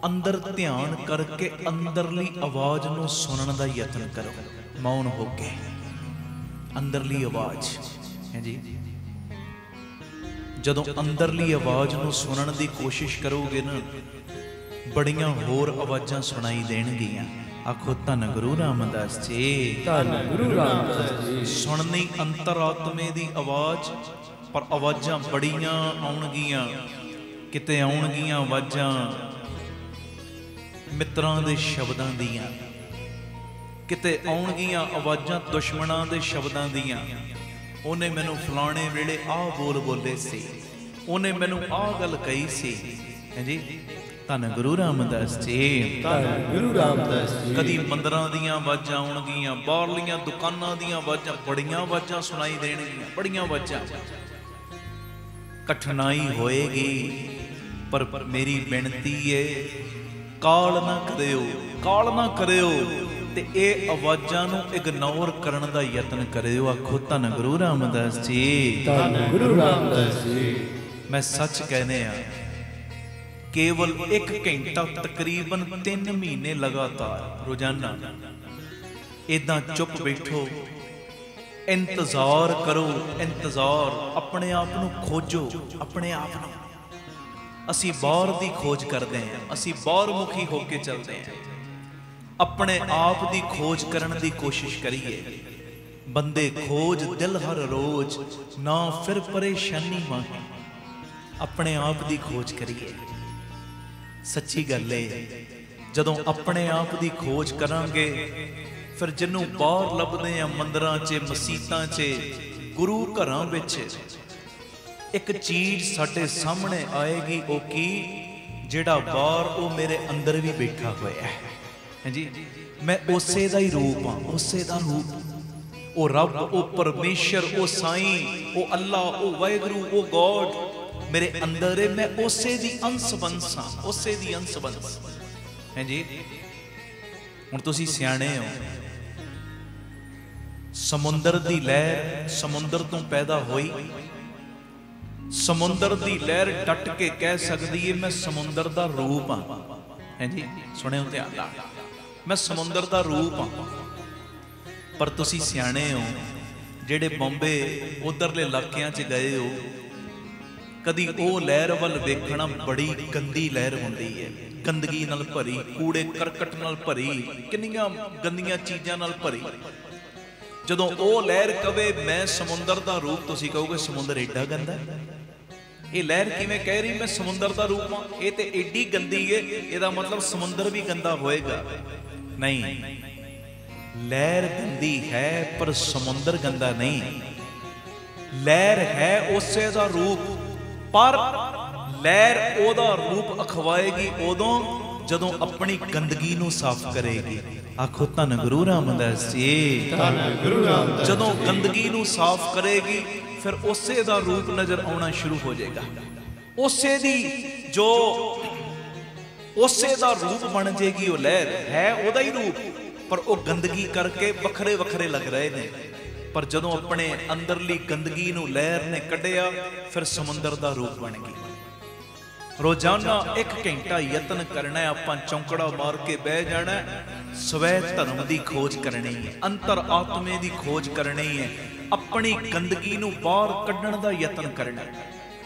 ਅੰਦਰ ਧਿਆਨ ਕਰਕੇ ਅੰਦਰਲੀ ਆਵਾਜ਼ ਨੂੰ ਸੁਣਨ ਦਾ ਯਤਨ ਕਰੋ, ਮੌਨ ਹੋ ਕੇ। ਅੰਦਰਲੀ ਆਵਾਜ਼ ਹੈ ਜੀ, ਜਦੋਂ ਅੰਦਰਲੀ ਆਵਾਜ਼ ਨੂੰ ਸੁਣਨ ਦੀ ਕੋਸ਼ਿਸ਼ ਕਰੋਗੇ ਨਾ, ਬੜੀਆਂ ਹੋਰ ਆਵਾਜ਼ਾਂ ਸੁਣਾਈ ਦੇਣਗੀਆਂ। ਆਖੋ ਧੰਨ ਗੁਰੂ ਰਾਮਦਾਸ ਜੀ, ਧੰਨ ਗੁਰੂ ਰਾਮਦਾਸ ਜੀ। ਸੁਣਨੀ ਅੰਤਰਾਤਮੇ ਦੀ ਆਵਾਜ਼, ਪਰ ਆਵਾਜ਼ਾਂ ਬੜੀਆਂ ਆਉਣਗੀਆਂ। ਕਿਤੇ ਆਉਣਗੀਆਂ ਆਵਾਜ਼ਾਂ ਮਿੱਤਰਾਂ ਦੇ ਸ਼ਬਦਾਂ ਦੀਆਂ, ਕਿਤੇ ਆਉਣਗੀਆਂ ਆਵਾਜ਼ਾਂ ਦੁਸ਼ਮਣਾਂ ਦੇ ਸ਼ਬਦਾਂ ਦੀਆਂ। ਉਹਨੇ ਮੈਨੂੰ ਫਲਾਣੇ ਵੇਲੇ ਆਹ ਬੋਲ ਬੋਲੇ ਸੀ, ਉਹਨੇ ਮੈਨੂੰ ਆਹ ਗੱਲ ਕਹੀ ਸੀ। ਹਾਂਜੀ, ਧੰਨ ਗੁਰੂ ਰਾਮਦਾਸ ਜੀ, ਧੰਨ ਗੁਰੂ ਰਾਮਦਾਸ ਜੀ। ਕਦੀ ਮੰਦਰਾਂ ਦੀਆਂ ਆਵਾਜ਼ਾਂ ਆਉਣਗੀਆਂ, ਬਾਹਰਲੀਆਂ ਦੁਕਾਨਾਂ ਦੀਆਂ ਆਵਾਜ਼ਾਂ, ਬੜੀਆਂ ਆਵਾਜ਼ਾਂ ਸੁਣਾਈ ਦੇਣਗੀਆਂ, ਬੜੀਆਂ ਆਵਾਜ਼ਾਂ। ਕਠਿਨਾਈ ਹੋਏਗੀ, ਪਰ ਮੇਰੀ ਬੇਨਤੀ ਏ, ਕਾਲ ਨਾ ਕਰਿਓ, ਕਾਲ ਨਾ ਕਰਿਓ, ਤੇ ਇਹ ਆਵਾਜ਼ਾਂ ਨੂੰ ਇਗਨੋਰ ਕਰਨ ਦਾ ਯਤਨ ਕਰਿਓ। ਆਖੋ ਧੰਨ ਗੁਰੂ ਰਾਮਦਾਸ ਜੀ, ਧੰਨ ਗੁਰੂ ਰਾਮਦਾਸ ਜੀ। ਮੈਂ ਸੱਚ ਕਹਿੰਦੇ ਆ, ਕੇਵਲ 1 ਘੰਟਾ ਤਕਰੀਬਨ 3 ਮਹੀਨੇ ਲਗਾਤਾਰ ਰੋਜ਼ਾਨਾ ਇਦਾਂ ਚੁੱਪ ਬੈਠੋ, ਇੰਤਜ਼ਾਰ ਕਰੋ, ਇੰਤਜ਼ਾਰ। ਆਪਣੇ ਆਪ ਨੂੰ ਖੋਜੋ, ਆਪਣੇ ਆਪ ਨੂੰ। ਅਸੀਂ ਬਾਹਰ ਦੀ ਖੋਜ ਕਰਦੇ ਹਾਂ, ਅਸੀਂ ਬਾਹਰ ਮੁਖੀ ਹੋ ਕੇ ਚੱਲਦੇ ਹਾਂ। ਆਪਣੇ ਆਪ ਦੀ ਖੋਜ ਕਰਨ ਦੀ ਕੋਸ਼ਿਸ਼ ਕਰੀਏ। ਬੰਦੇ ਖੋਜ ਦਿਲ ਹਰ ਰੋਜ਼, ਨਾ ਫਿਰ ਪਰੇਸ਼ਾਨੀ ਮਾਹੀ। ਆਪਣੇ ਆਪ ਦੀ ਖੋਜ ਕਰੀਏ। ਸੱਚੀ ਗੱਲ ਏ, ਜਦੋਂ ਆਪਣੇ ਆਪ ਦੀ ਖੋਜ ਕਰਾਂਗੇ, ਫਿਰ ਜਿਹਨੂੰ ਬਾਹਰ ਲੱਭਦੇ ਆ ਮੰਦਰਾਂ 'ਚ, ਮਸੀਤਾਂ 'ਚ, ਗੁਰੂ ਘਰਾਂ ਵਿੱਚ, ਇੱਕ ਚੀਜ਼ ਸਾਡੇ ਸਾਹਮਣੇ ਆਏਗੀ। ਉਹ ਕੀ? ਜਿਹੜਾ ਬਾਹਰ ਉਹ ਮੇਰੇ ਅੰਦਰ ਵੀ ਬੈਠਾ ਹੋਇਆ ਹੈ। ਹਾਂਜੀ, ਮੈਂ ਉਸੇ ਦਾ ਹੀ ਰੂਪ ਹਾਂ, ਉਸੇ ਦਾ ਰੂਪ। ਉਹ ਰੱਬ, ਉਹ ਪਰਮੇਸ਼ਰ, ਉਹ ਸਾਈਂ, ਉਹ ਅੱਲਾ, ਉਹ ਵਾਹਿਗੁਰੂ, ਉਹ ਗੋਡ ਮੇਰੇ ਅੰਦਰ ਹੈ। ਮੈਂ ਉਸੇ ਦੀ ਅੰਸ਼ ਬੰਸ ਹਾਂ, ਉਸੇ ਦੀ ਅੰਸ਼ ਬੰਸ। ਹਾਂਜੀ, ਹੁਣ ਤੁਸੀਂ ਸਿਆਣੇ ਹੋ। ਸਮੁੰਦਰ ਦੀ ਲਹਿਰ ਸਮੁੰਦਰ ਤੋਂ ਪੈਦਾ ਹੋਈ। ਸਮੁੰਦਰ ਦੀ ਲਹਿਰ ਡਟ ਕੇ ਕਹਿ ਸਕਦੀ ਹੈ, ਮੈਂ ਸਮੁੰਦਰ ਦਾ ਰੂਪ ਹਾਂ। ਹਾਂਜੀ, ਸੁਣਿਓ ਧਿਆਨ ਨਾਲ, ਮੈਂ ਸਮੁੰਦਰ ਦਾ ਰੂਪ ਹਾਂ। ਪਰ ਤੁਸੀਂ ਸਿਆਣੇ ਹੋ, ਜਿਹੜੇ ਬੰਬੇ ਉਧਰਲੇ ਇਲਾਕਿਆਂ 'ਚ ਗਏ ਹੋ, ਕਦੀ ਉਹ ਲਹਿਰ ਵੱਲ ਵੇਖਣਾ, ਬੜੀ ਗੰਦੀ ਲਹਿਰ ਹੁੰਦੀ ਹੈ, ਗੰਦਗੀ ਨਾਲ ਭਰੀ, ਕੂੜੇ ਕਰਕਟ ਨਾਲ ਭਰੀ, ਕਿੰਨੀਆਂ ਗੰਦੀਆਂ ਚੀਜ਼ਾਂ ਨਾਲ ਭਰੀ। ਜਦੋਂ ਉਹ ਲਹਿਰ ਕਵੇ ਮੈਂ ਸਮੁੰਦਰ ਦਾ ਰੂਪ, ਤੁਸੀਂ ਕਹੋਗੇ ਸਮੁੰਦਰ ਏਡਾ ਗੰਦਾ? ਇਹ ਲਹਿਰ ਕਿਵੇਂ ਕਹਿ ਰਹੀ ਮੈਂ ਸਮੁੰਦਰ ਦਾ ਰੂਪ ਹਾਂ? ਇਹ ਤੇ ਏਡੀ ਗੰਦੀ ਏ, ਇਹਦਾ ਮਤਲਬ ਸਮੁੰਦਰ ਵੀ ਗੰਦਾ ਹੋਏਗਾ? ਨਹੀਂ, ਲਹਿਰ ਗੰਦੀ ਹੈ ਪਰ ਸਮੁੰਦਰ ਗੰਦਾ ਨਹੀਂ। ਲਹਿਰ ਹੈ ਉਸੇ ਦਾ ਰੂਪ, ਪਰ ਲਹਿਰ ਉਹਦਾ ਰੂਪ ਅਖਵਾਏਗੀ ਉਦੋਂ ਜਦੋਂ ਆਪਣੀ ਗੰਦਗੀ ਨੂੰ ਸਾਫ਼ ਕਰੇਗੀ। ਆਖੋ ਧੰਨ ਗੁਰੂ ਰਾਮਦਾਸ ਜੀ, ਧੰਨ ਗੁਰੂ ਰਾਮਦਾਸ। ਜਦੋਂ ਗੰਦਗੀ ਨੂੰ ਸਾਫ਼ ਕਰੇਗੀ, ਫਿਰ ਉਸੇ ਦਾ ਰੂਪ ਨਜ਼ਰ ਆਉਣਾ ਸ਼ੁਰੂ ਹੋ ਜਾਏਗਾ। ਉਸੇ ਦੀ ਜੋ ਉਸੇ ਦਾ ਰੂਪ ਬਣ ਜਾਏਗੀ। ਉਹ ਲਹਿਰ ਹੈ ਉਹਦਾ ਹੀ ਰੂਪ, ਪਰ ਉਹ ਗੰਦਗੀ ਕਰਕੇ ਵੱਖਰੇ ਵੱਖਰੇ ਲੱਗ ਰਹੇ ਨੇ। ਪਰ ਜਦੋਂ ਆਪਣੇ ਅੰਦਰਲੀ ਗੰਦਗੀ ਨੂੰ ਲਹਿਰ ਨੇ ਕੱਢਿਆ, ਫਿਰ ਸਮੁੰਦਰ ਦਾ ਰੂਪ ਬਣ ਗਈ। ਰੋਜ਼ਾਨਾ 1 ਘੰਟਾ ਯਤਨ ਕਰਨਾ, ਆਪਾਂ ਚੌਂਕੜਾ ਮਾਰ ਕੇ ਬਹਿ ਜਾਣਾ, ਸਵੈ ਧਰਮ ਦੀ ਖੋਜ ਕਰਨੀ ਹੈ, ਅੰਤਰ ਆਤਮੇ ਦੀ ਖੋਜ ਕਰਨੀ ਹੈ, ਆਪਣੀ ਗੰਦਗੀ ਨੂੰ ਬਾਹਰ ਕੱਢਣ ਦਾ ਯਤਨ ਕਰਨਾ।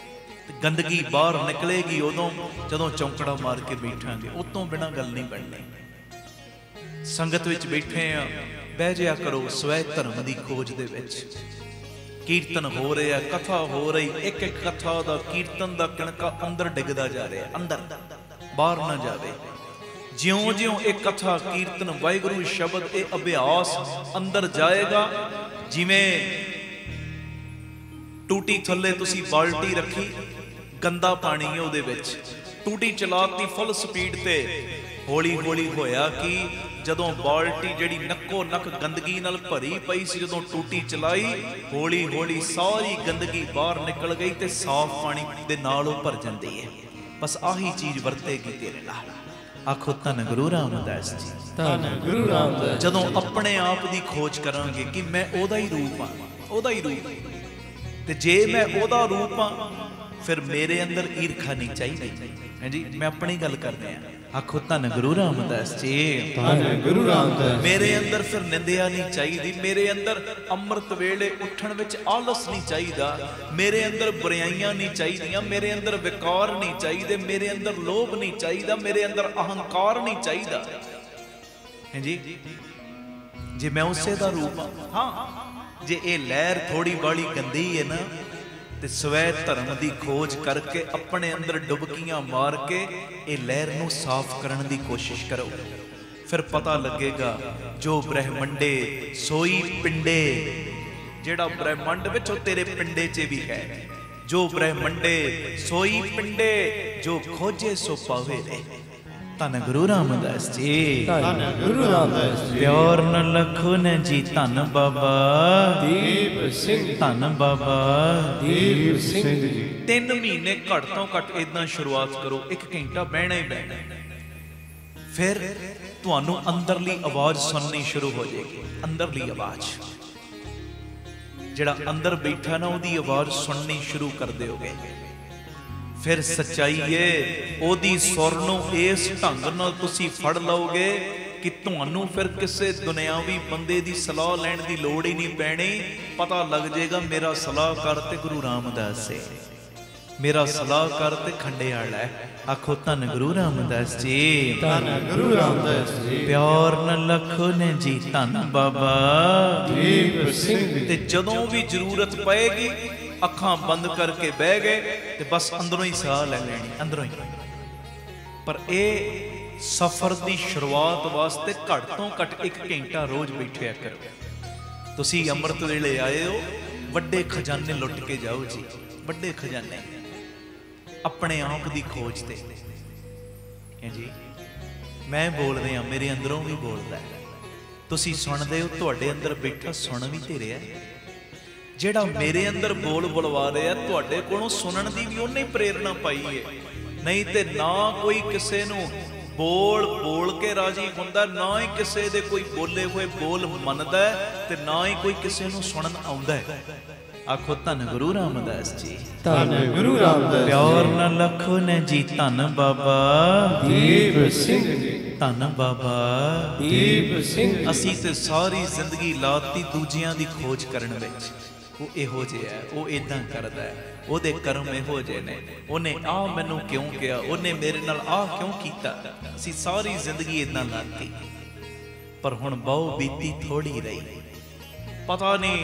ਗੰਦਗੀ ਬਾਹਰ ਨਿਕਲੇਗੀ ਉਦੋਂ ਜਦੋਂ ਚੌਂਕੜਾ ਮਾਰ ਕੇ ਬੈਠਾਂਗੇ, ਉਹ ਤੋਂ ਬਿਨਾਂ ਗੱਲ ਨਹੀਂ ਬਣਨੀ। ਸੰਗਤ ਵਿੱਚ ਬੈਠੇ ਆ, ਬਹਿ ਜਿਆ ਕਰੋ ਸਵੈ ਧਰਮ ਦੀ ਖੋਜ ਦੇ ਵਿੱਚ। ਕੀਰਤਨ ਹੋ ਰਿਹਾ, ਕਥਾ ਹੋ ਰਹੀ, ਇੱਕ ਇੱਕ ਕਥਾ ਦਾ, ਕੀਰਤਨ ਦਾ ਕਿਣਕਾ ਅੰਦਰ ਡਿੱਗਦਾ ਜਾ ਰਿਹਾ, ਅੰਦਰ, ਬਾਹਰ ਨਾ ਜਾਵੇ। ਜਿਉਂ ਜਿਉਂ ਇਹ ਕਥਾ, ਕੀਰਤਨ, ਵਾਹਿਗੁਰੂ ਸ਼ਬਦ, ਇਹ ਅਭਿਆਸ ਅੰਦਰ ਜਾਏਗਾ। ਜਿਵੇਂ ਟੂਟੀ ਥੱਲੇ ਤੁਸੀਂ ਬਾਲਟੀ ਰੱਖੀ, ਗੰਦਾ ਪਾਣੀ ਹੈ ਉਹਦੇ ਵਿੱਚ, ਟੂਟੀ ਚਲਾਤੀ ਫੁੱਲ ਸਪੀਡ ਤੇ, ਹੌਲੀ ਹੌਲੀ ਹੋਇਆ ਕਿ ਜਦੋਂ ਬਾਲਟੀ ਜਿਹੜੀ ਨੱਕੋ ਨੱਕ ਗੰਦਗੀ ਨਾਲ ਭਰੀ ਪਈ ਸੀ, ਜਦੋਂ ਟੂਟੀ ਚਲਾਈ, ਹੌਲੀ ਹੌਲੀ ਸਾਰੀ ਗੰਦਗੀ ਬਾਹਰ ਨਿਕਲ ਗਈ ਤੇ ਸਾਫ਼ ਪਾਣੀ ਦੇ ਨਾਲ ਉਹ ਭਰ ਜਾਂਦੀ ਹੈ। ਬਸ ਆਹੀ ਚੀਜ਼ ਵਰਤੇਗੀ ਤੇਰੇ ਨਾਲ। ਆਖੋ ਧੰਨ ਗੁਰੂ ਰਾਮਦਾਸ ਜੀ, ਧੰਨ ਗੁਰੂ ਰਾਮਦਾਸ। ਜਦੋਂ ਆਪਣੇ ਆਪ ਦੀ ਖੋਜ ਕਰਾਂਗੇ ਕਿ ਮੈਂ ਉਹਦਾ ਹੀ ਰੂਪ ਹਾਂ, ਉਹਦਾ ਹੀ ਰੂਪ, ਤੇ ਜੇ ਮੈਂ ਉਹਦਾ ਰੂਪ ਹਾਂ, ਫਿਰ ਮੇਰੇ ਅੰਦਰ ਈਰਖਾ ਨਹੀਂ ਚਾਹੀਦੀ ਹੈ ਜੀ। ਮੈਂ ਆਪਣੀ ਗੱਲ ਕਰਦੇ ਆ, ਆਖੋ ਧੰਨ ਗੁਰੂ ਰਾਮਦਾਸ ਜੀ, ਧੰਨ ਗੁਰੂ ਰਾਮਦਾਸ। ਮੇਰੇ ਅੰਦਰ ਫਿਰ ਨਿੰਦਿਆ ਨਹੀਂ ਚਾਹੀਦੀ, ਮੇਰੇ ਅੰਦਰ ਅੰਮ੍ਰਿਤ ਵੇਲੇ ਉੱਠਣ ਵਿੱਚ ਆਲਸ ਨਹੀਂ ਚਾਹੀਦਾ, ਮੇਰੇ ਅੰਦਰ ਬੁਰਾਈਆਂ ਨਹੀਂ ਚਾਹੀਦੀਆਂ, ਮੇਰੇ ਅੰਦਰ ਵਿਕਾਰ ਨਹੀਂ ਚਾਹੀਦੇ, ਮੇਰੇ ਅੰਦਰ ਲੋਭ ਨਹੀਂ ਚਾਹੀਦਾ, ਮੇਰੇ ਅੰਦਰ ਅਹੰਕਾਰ ਨਹੀਂ ਚਾਹੀਦਾ ਹੈ ਜੀ। ਜੇ ਮੈਂ ਉਸੇ ਦਾ ਰੂਪ ਹਾਂ, ਜੇ ਇਹ ਲਹਿਰ ਥੋੜੀ ਬਾਲੀ ਗੰਦੀ ਹੈ ਨਾ, ਤੇ ਸਵੈ ਧਰਮ ਦੀ ਖੋਜ ਕਰਕੇ ਆਪਣੇ ਅੰਦਰ ਡੁਬਕੀਆਂ ਮਾਰ ਕੇ ਇਹ ਲਹਿਰ ਨੂੰ ਸਾਫ਼ ਕਰਨ ਦੀ ਕੋਸ਼ਿਸ਼ ਕਰੋ। ਫਿਰ ਪਤਾ ਲੱਗੇਗਾ ਜੋ ਬ੍ਰਹਮੰਡੇ ਸੋਈ ਪਿੰਡੇ, ਜਿਹੜਾ ਬ੍ਰਹਮੰਡ ਵਿੱਚ ਉਹ ਤੇਰੇ ਪਿੰਡੇ 'ਚ ਵੀ ਹੈ। ਜੋ ਬ੍ਰਹਮੰਡੇ ਸੋਈ ਪਿੰਡੇ, ਜੋ ਖੋਜੇ ਸੋ ਪਾਵੇ ਰੇ। ਧੰਨ ਗੁਰੂ ਰਾਮਦਾਸ ਜੀ, ਧੰਨ ਗੁਰੂ ਰਾਮਦਾਸ ਜੀ। ਪਿਆਰ ਨ ਲਖੋ ਨ ਜੀ, ਧੰਨ ਬਾਬਾ ਦੀਪ ਸਿੰਘ, ਧੰਨ ਬਾਬਾ ਦੀਪ ਸਿੰਘ ਜੀ। 3 ਮਹੀਨੇ ਘੱਟ ਤੋਂ ਘੱਟ ਇਦਾਂ ਸ਼ੁਰੂਆਤ ਕਰੋ, 1 ਘੰਟਾ ਬਹਿਣਾ ਹੀ ਬਹਿਣਾ। ਫਿਰ ਤੁਹਾਨੂੰ ਅੰਦਰਲੀ ਆਵਾਜ਼ ਸੁਣਨੀ ਸ਼ੁਰੂ ਹੋ ਜਾਏਗੀ। ਅੰਦਰਲੀ ਆਵਾਜ਼, ਜਿਹੜਾ ਅੰਦਰ ਬੈਠਾ ਨਾ, ਉਹਦੀ ਆਵਾਜ਼ ਸੁਣਨੀ ਸ਼ੁਰੂ ਕਰ ਦਿਓਗੇ। ਫਿਰ ਸੱਚਾਈ ਏ ਉਹਦੀ ਸੁਰ ਨੂੰ ਇਸ ਢੰਗ ਨਾਲ ਤੁਸੀਂ ਫੜ ਲਓਗੇ ਕਿ ਤੁਹਾਨੂੰ ਫਿਰ ਕਿਸੇ ਦੁਨਿਆਵੀ ਬੰਦੇ ਦੀ ਸਲਾਹ ਲੈਣ ਦੀ ਲੋੜ ਹੀ ਨਹੀਂ ਪੈਣੀ। ਪਤਾ ਲੱਗ ਜਾਏਗਾ ਮੇਰਾ ਸਲਾਹਕਾਰ ਤੇ ਗੁਰੂ ਰਾਮਦਾਸ ਹੈ, ਮੇਰਾ ਸਲਾਹਕਾਰ ਤੇ ਖੰਡੇਵਾਲ ਹੈ। ਆਖੋ ਧੰਨ ਗੁਰੂ ਰਾਮਦਾਸ ਜੀ, ਧੰਨ ਗੁਰੂ ਰਾਮਦਾਸ ਜੀ। ਪਿਆਰ ਨ ਲਖੋ ਨ ਜੀ, ਧੰਨ ਬਾਬਾ ਦੀਪ ਸਿੰਘ ਜੀ। ਤੇ ਜਦੋਂ ਵੀ ਜ਼ਰੂਰਤ ਪਏਗੀ ਅੱਖਾਂ ਬੰਦ ਕਰਕੇ ਬਹਿ ਗਏ ਤੇ ਬਸ ਅੰਦਰੋਂ ਹੀ ਸਾਹ ਲੈ ਲੈਣੀ, ਅੰਦਰੋਂ ਹੀ। ਪਰ ਇਹ ਸਫ਼ਰ ਦੀ ਸ਼ੁਰੂਆਤ ਵਾਸਤੇ ਘੱਟ ਤੋਂ ਘੱਟ 1 ਘੰਟਾ ਰੋਜ਼ ਬੈਠਿਆ ਕਰੋ। ਤੁਸੀਂ ਅੰਮ੍ਰਿਤ ਵੇਲੇ ਆਏ ਹੋ, ਵੱਡੇ ਖਜ਼ਾਨੇ ਲੁੱਟ ਕੇ ਜਾਓ ਜੀ, ਵੱਡੇ ਖਜ਼ਾਨੇ ਆਪਣੇ ਆਪ ਦੀ ਖੋਜ ਤੇ ਹੈ ਜੀ। ਮੈਂ ਬੋਲ ਰਿਹਾ, ਮੇਰੇ ਅੰਦਰੋਂ ਵੀ ਬੋਲਦਾ, ਤੁਸੀਂ ਸੁਣਦੇ ਹੋ, ਤੁਹਾਡੇ ਅੰਦਰ ਬੈਠਾ ਸੁਣ ਵੀ ਤੇ ਰਿਹਾ। ਜਿਹੜਾ ਮੇਰੇ ਅੰਦਰ ਬੋਲ ਬੁਲਵਾ ਰਿਹਾ, ਤੁਹਾਡੇ ਕੋਲੋਂ ਸੁਣਨ ਦੀ ਵੀ ਉਹਨੇ ਪ੍ਰੇਰਣਾ ਪਾਈ ਹੈ। ਨਹੀਂ ਤੇ ਨਾ ਕੋਈ ਕਿਸੇ ਨੂੰ ਬੋਲ ਕੇ ਰਾਜੀ ਹੁੰਦਾ, ਨਾ ਹੀ ਕਿਸੇ ਦੇ ਕੋਈ ਬੋਲੇ ਹੋਏ ਬੋਲ ਮੰਨਦਾ, ਤੇ ਨਾ ਹੀ ਕੋਈ ਕਿਸੇ ਨੂੰ ਸੁਣਨ ਆਉਂਦਾ ਹੈ। ਆਖੋ ਧੰਨ ਗੁਰੂ ਰਾਮਦਾਸ ਜੀ, ਧੰਨ ਗੁਰੂ ਰਾਮਦਾਸ। ਪਿਆਰ ਨ ਲਖੋ ਨ ਜੀ, ਧੰਨ ਬਾਬਾ ਦੀਪ ਸਿੰਘ ਜੀ, ਧੰਨ ਬਾਬਾ ਦੀਪ ਸਿੰਘ। ਅਸੀਂ ਤੇ ਸਾਰੀ ਜ਼ਿੰਦਗੀ ਲਾਤੀ ਦੂਜਿਆਂ ਦੀ ਖੋਜ ਕਰਨ ਵਿੱਚ। ਉਹ ਇਹੋ ਜਿਹਾ ਹੈ, ਉਹ ਇਦਾਂ ਕਰਦਾ ਹੈ, ਉਹਦੇ ਕਰਮ ਇਹੋ ਜਿਹੇ ਨੇ, ਉਹਨੇ ਆਹ ਮੈਨੂੰ ਕਿਉਂ ਕਿਹਾ, ਉਹਨੇ ਮੇਰੇ ਨਾਲ ਆਹ ਕਿਉਂ ਕੀਤਾ। ਅਸੀਂ ਸਾਰੀ ਜ਼ਿੰਦਗੀ ਇਦਾਂ ਲਾਤੀ, ਪਰ ਹੁਣ ਬਹੁ ਬੀਤੀ ਥੋੜੀ ਰਹੀ, ਪਤਾ ਨਹੀਂ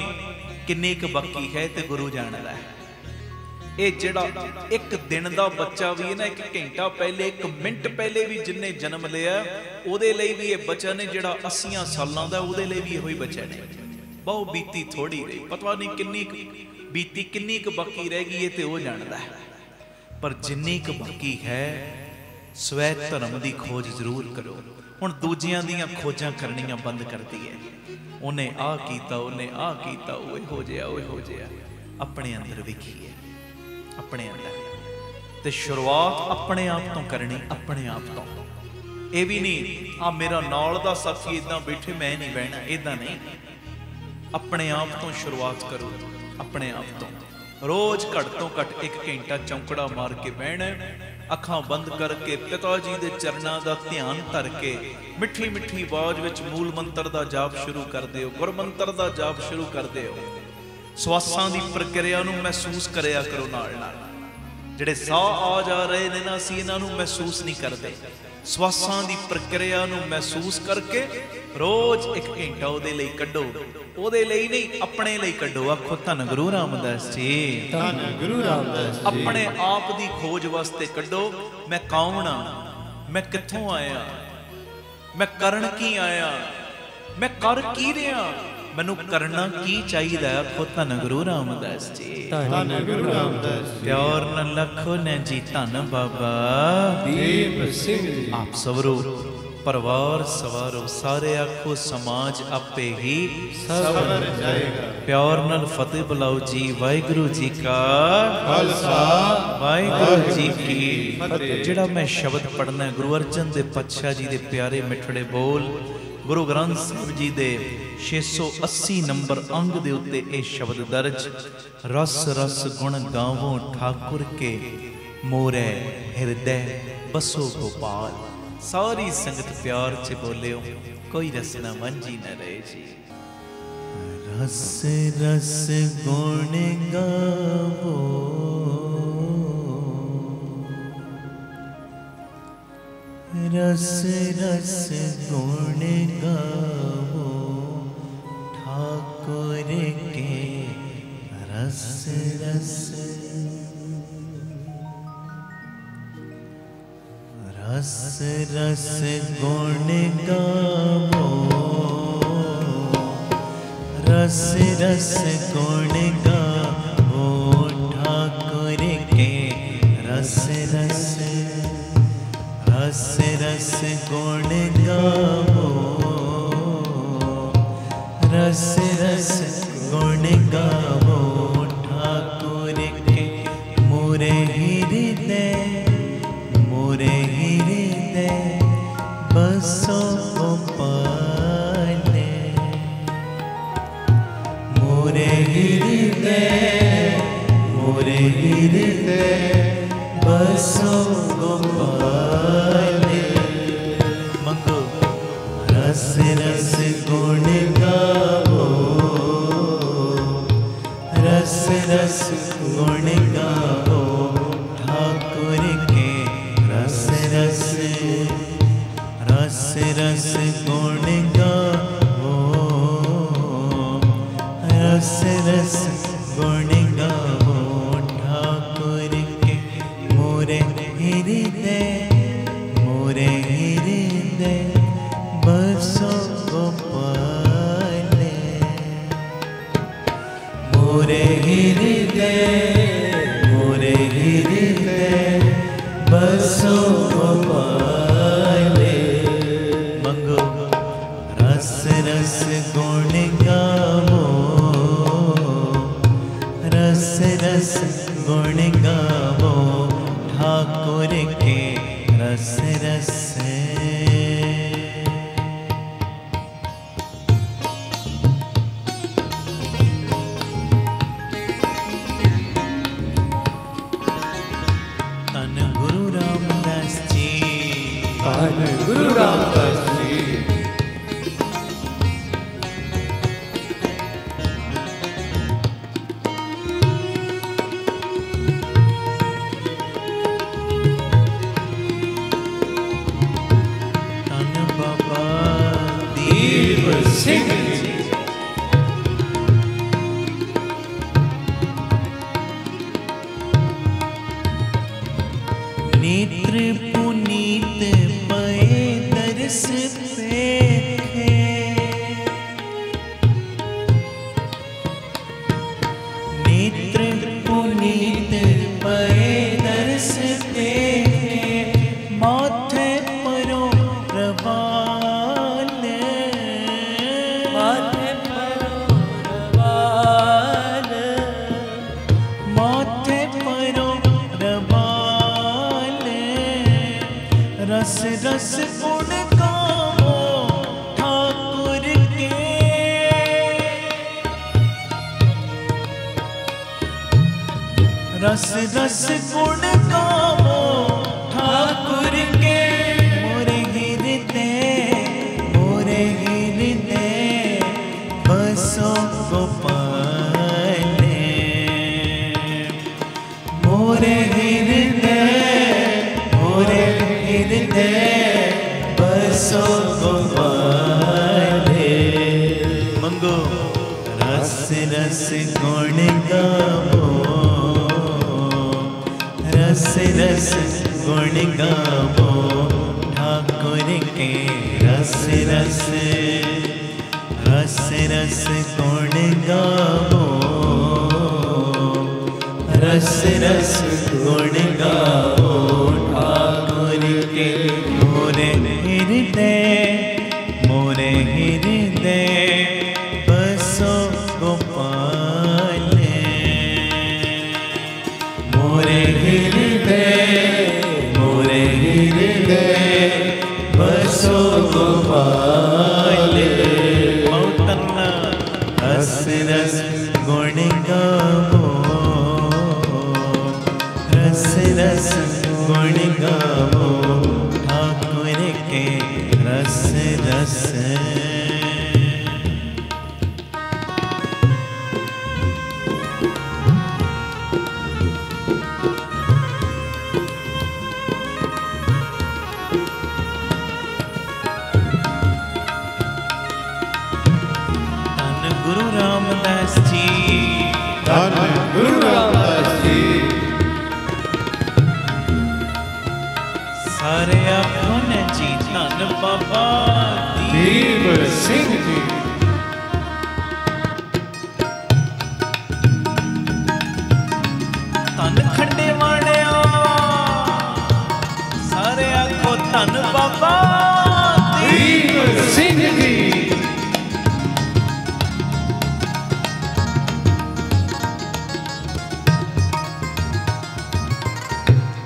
ਕਿੰਨੀ ਕੁ ਬਾਕੀ ਹੈ ਤੇ ਗੁਰੂ ਜਾਣਦਾ ਹੈ। ਇਹ ਜਿਹੜਾ 1 ਦਿਨ ਦਾ ਬੱਚਾ ਵੀ ਹੈ ਨਾ, 1 ਘੰਟਾ ਪਹਿਲੇ, 1 ਮਿੰਟ ਪਹਿਲੇ ਵੀ ਜਿੰਨੇ ਜਨਮ ਲਿਆ, ਉਹਦੇ ਲਈ ਵੀ ਇਹ ਬੱਚਾ ਨੇ, ਜਿਹੜਾ 80 ਸਾਲਾਂ ਦਾ, ਉਹਦੇ ਲਈ ਵੀ ਇਹੋ ਹੀ ਬੱਚਾ ਨੇ। ਬਹੁ ਬੀਤੀ ਥੋੜੀ ਰਹੀ, ਪਤਾ ਨਹੀਂ ਕਿੰਨੀ ਕੁ ਬੀਤੀ, ਕਿੰਨੀ ਕੁ ਬਾਕੀ ਰਹਿ ਗਈ, ਇਹ ਤੇ ਉਹ ਜਾਣਦਾ ਹੈ। ਪਰ ਜਿੰਨੀ ਕੁ ਬਾਕੀ ਹੈ, ਸਵੈ ਧਰਮ ਦੀ ਖੋਜ ਜ਼ਰੂਰ ਕਰੋ। ਹੁਣ ਦੂਜਿਆਂ ਦੀਆਂ ਖੋਜਾਂ ਕਰਨੀਆਂ ਬੰਦ ਕਰਦੀ ਹੈ। ਉਹਨੇ ਆਹ ਕੀਤਾ, ਉਹਨੇ ਆਹ ਕੀਤਾ, ਉਹ ਇਹੋ ਜਿਹਾ, ਉਹ ਇਹੋ ਜਿਹਾ। ਆਪਣੇ ਅੰਦਰ ਵੇਖੀਏ, ਆਪਣੇ ਅੰਦਰ। ਤੇ ਸ਼ੁਰੂਆਤ ਆਪਣੇ ਆਪ ਤੋਂ ਕਰਨੀ, ਆਪਣੇ ਆਪ ਤੋਂ। ਇਹ ਵੀ ਨਹੀਂ ਆ ਮੇਰਾ ਨਾਲ ਦਾ ਸਾਥੀ ਇਦਾਂ ਬੈਠੇ ਮੈਂ ਨਹੀਂ ਬਹਿਣਾ, ਇਦਾਂ ਨਹੀਂ। ਆਪਣੇ ਆਪ ਤੋਂ ਸ਼ੁਰੂਆਤ ਕਰੋ, ਆਪਣੇ ਆਪ ਤੋਂ। ਰੋਜ਼ ਘੱਟ ਤੋਂ ਘੱਟ 1 ਘੰਟਾ ਚੌਂਕੜਾ ਮਾਰ ਕੇ ਬਹਿਣਾ, ਅੱਖਾਂ ਬੰਦ ਕਰਕੇ ਪਿਤਾ ਜੀ ਦੇ ਚਰਨਾਂ ਦਾ ਧਿਆਨ ਧਰ ਕੇ ਮਿੱਠੀ ਮਿੱਠੀ ਆਵਾਜ਼ ਵਿੱਚ ਮੂਲ ਮੰਤਰ ਦਾ ਜਾਪ ਸ਼ੁਰੂ ਕਰ ਦਿਓ, ਗੁਰਮੰਤਰ ਦਾ ਜਾਪ ਸ਼ੁਰੂ ਕਰ ਦਿਓ। ਸਵਾਸਾਂ ਦੀ ਪ੍ਰਕਿਰਿਆ ਨੂੰ ਮਹਿਸੂਸ ਕਰਿਆ ਕਰੋ ਨਾਲ ਨਾਲ। ਜਿਹੜੇ ਸਾਹ ਆ ਜਾ ਰਹੇ ਨੇ ਨਾ, ਅਸੀਂ ਇਹਨਾਂ ਨੂੰ ਮਹਿਸੂਸ ਨਹੀਂ ਕਰਦੇ। ਸਵਾਸਾਂ ਦੀ ਪ੍ਰਕਿਰਿਆ ਨੂੰ ਮਹਿਸੂਸ ਕਰਕੇ ਰੋਜ਼ 1 ਘੰਟਾ ਉਹਦੇ ਲਈ ਕੱਢੋ। ਉਹਦੇ ਲਈ ਨਹੀਂ, ਆਪਣੇ ਲਈ ਕੱਢੋ। ਆਖੋ ਧੰਨ ਗੁਰੂ ਰਾਮਦਾਸ ਜੀ, ਧੰਨ ਗੁਰੂ ਰਾਮਦਾਸ ਜੀ। ਆਪਣੇ ਆਪ ਦੀ ਖੋਜ ਵਾਸਤੇ ਕੱਢੋ। ਮੈਂ ਕੌਣ ਆ, ਮੈਂ ਕਿੱਥੋਂ ਆਇਆ, ਮੈਂ ਕਰਨ ਕੀ ਆਇਆ, ਮੈਂ ਕਰ ਕੀ ਰਿਹਾ, ਮੈਨੂੰ ਕਰਨਾ ਕੀ ਚਾਹੀਦਾ। ਆਖੋ ਧੰਨ ਗੁਰੂ ਰਾਮਦਾਸ ਜੀ, ਧੰਨ ਗੁਰੂ ਰਾਮਦਾਸ ਜੀ। ਪਿਆਰ ਨ ਲਖੋ ਨ ਜੀ, ਧੰਨ ਬਾਬਾ ਦੀਪ ਸਿੰਘ ਜੀ। ਆਪ ਸਵਰੋ परिवार सवारो सारे आखो समाज आपे ही सवर जाएगा। प्यार नाल फतेह बुलाओ जी। वाहिगुरु जी का खालसा वाहिगुरु जी की फतेह। जिहड़ा मैं शब्द पढ़ना गुरु अर्जन देव पातशाह जी दे प्यारे मिठड़े बोल गुरु ग्रंथ साहिब जी दे 680 नंबर अंग दे उत्ते ये शब्द दर्ज। रस रस गुण गावों ठाकुर के मोरे हृदय बसो गोपाल। सारी संगत प्यार से बोलियो कोई रसना मंजी न रहे जी। रस रस गुण गावो रस रस गुण गावो ठाकुर के रस रस रस रस गुण गावो रस रस गुण गावो ठाकुर के रस रस रस रस गुण गावो रस रस गुण गावो ठाकुर के मोरे हृदय बसो गोपाल। मोरे हृदय बसो गोपाल। मंगो रस रस गुण गावो रस रस गुण गावो ठाकुर के रस रस रस रस गुण गावो रस रस गुण गावो ठाकुर के मोरे हृदय बसो गोपाल। मोरे हृदय बसो गोपाल। मंगो रस रस गुण गावो रस रस गुण गावो ठाकुर के रस रस। धन गुरु रामदास जी। धन गुरु रामदास जी। धन बाबा दीप सिंह जी। नेत्र पुनीत पए दर्श पेखे। नेत्र पुनीत पए दर्श पेखे माथे परो प्रवाल। माथे परो प्रवाल माथे परो प्रवाल। रस रस गुण गावो ठाकुर के रस रस गुण गावो ठाकुर के। मोरे हृदय बसो गोपाल। मोरे हृदय बसो गोपाल। मंगो रस रस गुण गावो रस रस गुण गावो ठाकुर के रस रस रस रस गुण गावो रस रस गुण गावो ठाकुर के मोरे हृदय पाले। मौतरना रस रस गुण गावो, रस रस गुण गावो, ठाकुर के रस रस। गुरु रामदास जी, धन गुरु रामदास जी, सारे आपन जी, धन बाबा दीप सिंह जी, धन खंडे वाणिया, सारे आखो धन बाबा दीप सिंह जी।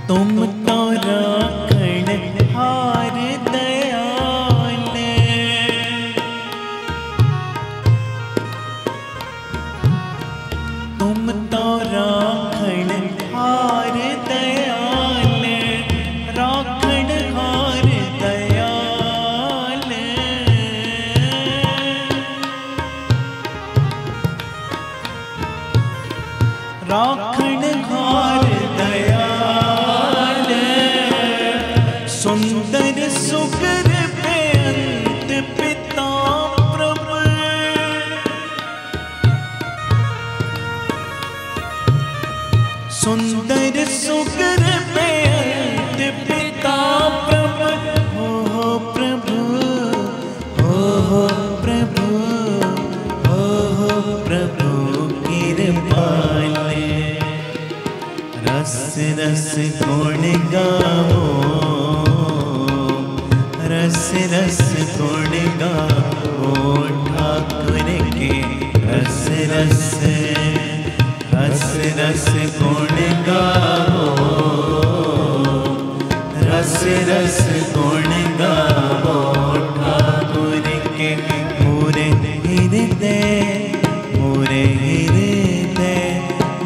तुम तो राखण हार दयाल, तुम तो राखण हार दयाल, राखण हार दयाल। राखण हार दयाल, सुंदर सुगर बेअंत पिता प्रभु, सुंदर सुगर बेअंत पिता प्रभु। हो प्रभु, हो प्रभु, हो प्रभु कृपाले। रस रस गुण गावो, रस रस गुण गावो, ठाकुर के रस रस। रस रस गुण गावो, रस रस गुण गावो, ठाकुर के मोरे हृदय, मोरे हृदय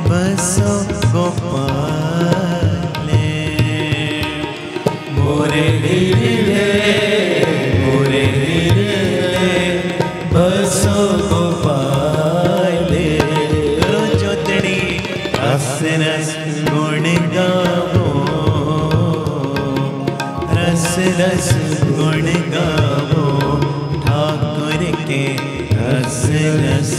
बसो गोपाले। मोरे हृदय, मोरे हृदय बसो गोपाले। करो जोतड़ी रस रस गुण गावो, रस रस गुण गावो, ठाकुर के रस रस।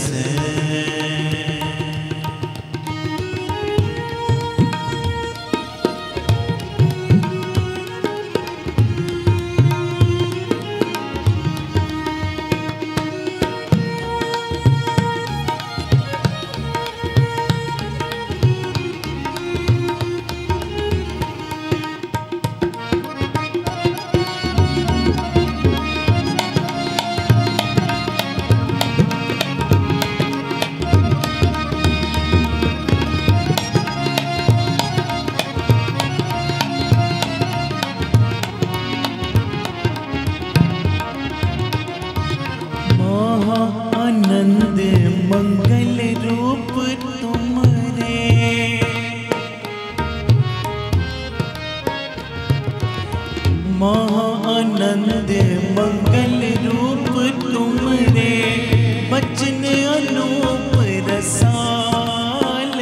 आनंद मंगल रूप तुमरे, महा आनंद मंगल रूप तुमरे, बचन अनूप रसाल।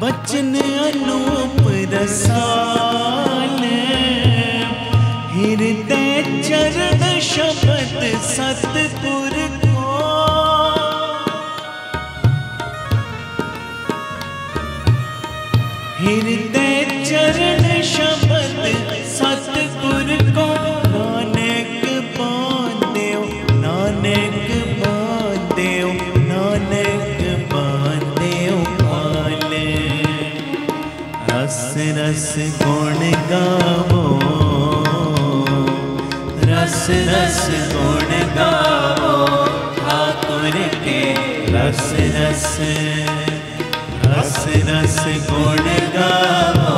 बचन अनूप रसाल, हृदय चरण शब्द सतगुर को। हृदय चरण शब्द सतगुर को, नानक बांध्यो, नानक बांध्यो, नानक बांध्यो पाले। रस रस गुण गावो, रस रस गुण गावो, ठाकुर के रस रस। रस रस गुण गावो,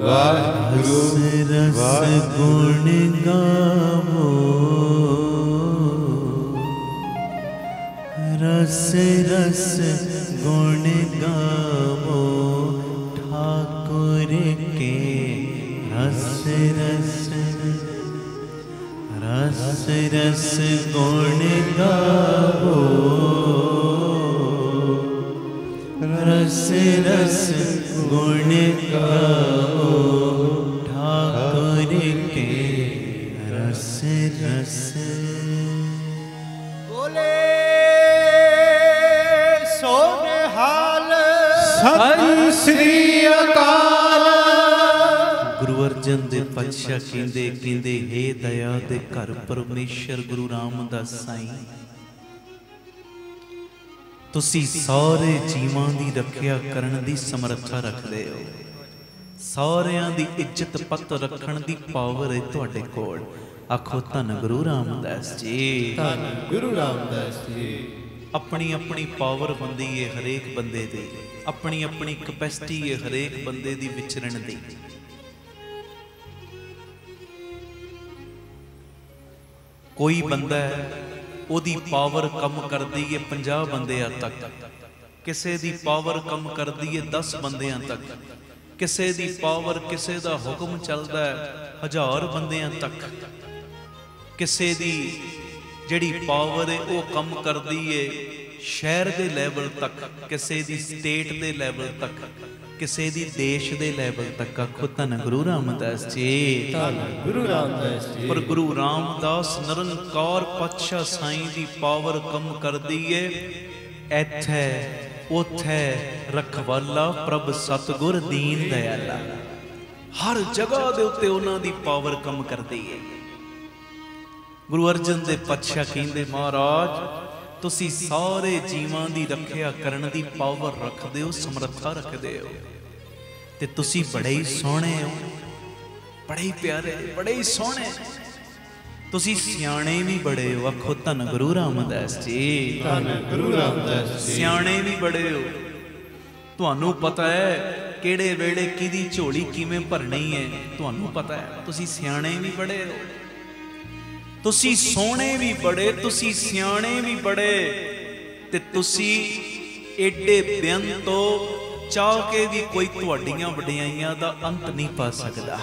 ਵਾਹਿਗੁਰੂ ਰਸ ਗੁਣ ਗਾਵੋ, ਰਸ ਰਸ ਗੁਣ ਗਾਵੋ ਠਾकुर के, रस रस रस रस गुण गावो, रस रस गुण गावो ठाकुर के, रस रस। बोले सोनहाल सतਿ ਸ੍ਰੀ ਅਕਾਲ। गुरु अर्जन दे पातशाह कहंदे हे दया दे घर परमेश्वर गुरु रामदास साईं, तुसी सारे जीवां दी रखिया करन दी समर्था रखदे हो, सारियां दी इज्जत पत रखण दी पावर है तुहाडे कोल। आखो धन गुरु रामदास जी, ਧੰਨ ਗੁਰੂ ਰਾਮਦਾਸ ਜੀ। अपनी अपनी पावर हुंदी है हरेक बंदे दी, अपनी अपनी कैपेसिटी है हरेक बंदे दी विचरण दी। कोई बंदा है ओदी पावर कम करदी है 50 बंदियां तक, किसे दी पावर कम करदी है 10 बंदियां तक, किसे दी पावर किसे दा हुक्म चलदा है 1000 बंदियां तक, किसे दी ਜਿਹੜੀ ਪਾਵਰ ਹੈ ਉਹ ਕੰਮ ਕਰਦੀ ਹੈ ਸ਼ਹਿਰ ਦੇ ਲੈਵਲ ਤੱਕ, ਕਿਸੇ ਦੀ ਸਟੇਟ ਦੇ ਲੈਵਲ ਤੱਕ, ਕਿਸੇ ਦੀ ਦੇਸ਼ ਦੇ ਲੈਵਲ ਤੱਕ। ਆਖੋ ਧੰਨ ਗੁਰੂ ਰਾਮਦਾਸ ਜੀ, ਧੰਨ ਗੁਰੂ ਰਾਮਦਾਸ ਜੀ। ਪਰ ਗੁਰੂ ਰਾਮਦਾਸ ਨਿਰੰਕਾਰ ਪਾਤਸ਼ਾਹ ਸਾਈਂ ਦੀ ਪਾਵਰ ਕੰਮ ਕਰਦੀ ਹੈ ਇੱਥੇ ਉੱਥੇ ਰਖਵਾਲਾ ਪ੍ਰਭ ਸਤਿਗੁਰ ਦੀਨ ਦਇਆਲਾ, ਹਰ ਜਗ੍ਹਾ ਦੇ ਉੱਤੇ ਉਹਨਾਂ ਦੀ ਪਾਵਰ ਕੰਮ ਕਰਦੀ ਹੈ। गुरु अर्जन दे पातशाह कहंदे महाराज तुसी सारे जीवां दी रखिया करन दी पावर रखदे हो, समर्था रखदे हो, ते तुसी बड़े ही सोहणे हो, बड़े ही प्यारे, बड़े ही सोहणे, तुसी सियाणे भी बड़े हो। आखो धन गुरु रामदास जी, ਧੰਨ ਗੁਰੂ ਰਾਮਦਾਸ ਜੀ। सियाणे भी बड़े हो, तुहानू पता है किहड़े वेले किहदी झोली किवें भरनी है, तुहानू पता है। तुसी सियाणे भी बड़े हो, तुसी सोहणे भी बड़े, तुसी सियाणे भी बड़े, ते तुसी एडे बेअंत हो, चाह के भी कोई तुहाड़ियां वडियाइयां दा अंत नहीं पा सकदा।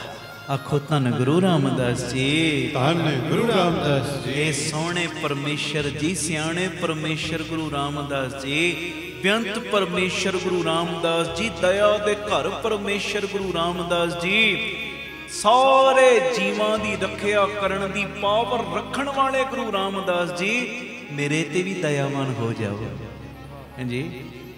आखो धन गुरु रामदास जी, ਧੰਨ गुरु रामदास जी। ये सोहणे परमेश्वर जी, सियाणे परमेश्वर गुरु रामदास जी, बेअंत परमेश्वर गुरु रामदास जी, दया दे घर परमेश्वर गुरु रामदास जी, सारे जीवां दी रखिया करन दी पावर रखण वाले गुरु रामदास जी, मेरे ते भी दयावान हो जाओ। हां जी,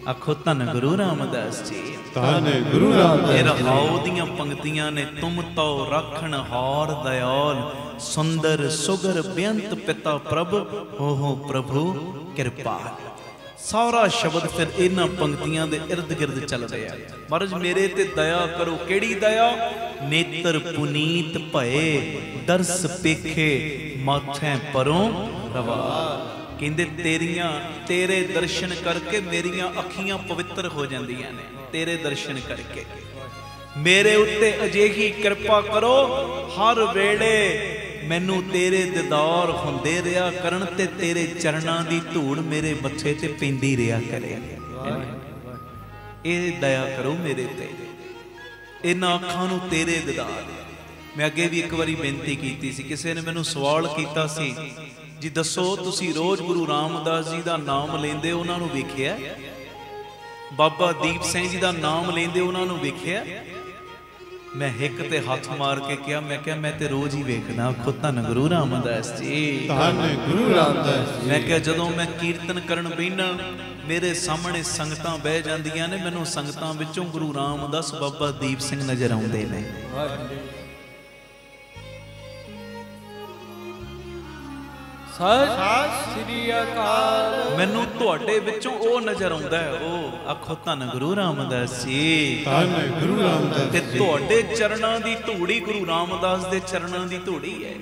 आखो धन गुरु रामदास जी, ਧੰਨ गुरु रामदास मेरा जी। हाओ दियां पंक्तियां ने, तुम तो राखण हार दयाल, सुंदर सुगर बेअंत पिता प्रभ, हो प्रभु कृपाल। सारा शब्द फिर इन्हां पंक्तियां दे इर्द गिर्द चल रहा है। महाराज मेरे ते दया करो, केड़ी दया? नेत्र पुनीत भये दर्श पेखे माथे परों रवा। कहंदे तेरियां तेरे दर्शन करके मेरियां अखियां पवित्र हो जांदियां ने, तेरे दर्शन करके मेरे उत्ते अजेही कृपा करो, हर वेले मैनू तेरे दीदार हुंदे रिहा करन ते तेरे चरणां दी धूड़ मेरे मत्थे ते पैंदी रिहा करे। ये दया करो मेरे ते, इन्हां अखां नूं तेरे दीदार। मैं अगे भी एक बारी बेनती कीती सी, किसी ने मैनू सवाल कीता सी जी दसो तुसी रोज गुरु रामदास जी दा नाम लेंदे उन्हां नूं वेखिआ, बाबा दीप सिंह जी दा नाम लेंदे उन्हां नूं वेखिआ? मैं एक ते हाथ मार के कहा, मैं क्या मैं ते रोज ही वेखना। आखो धन गुरु रामदास जी, ਧੰਨ गुरु रामदास जी। मैं क्या जदों मैं कीर्तन करन बैठना मेरे सामने संगतां बह जांदियां ने, मैनूं संगतां विचों गुरु रामदास बाबा दीप सिंह नजर आउंदे ने। सत श्री अकाल। मैनूं तुहाडे विचों ओ नजर आउंदा है, ओ आखो धन गुरु रामदास जी, ਧੰਨ गुरु रामदास ते जी। तुहाडे चरणां दी धूड़ी गुरु रामदास दे चरणां दी धूड़ी है।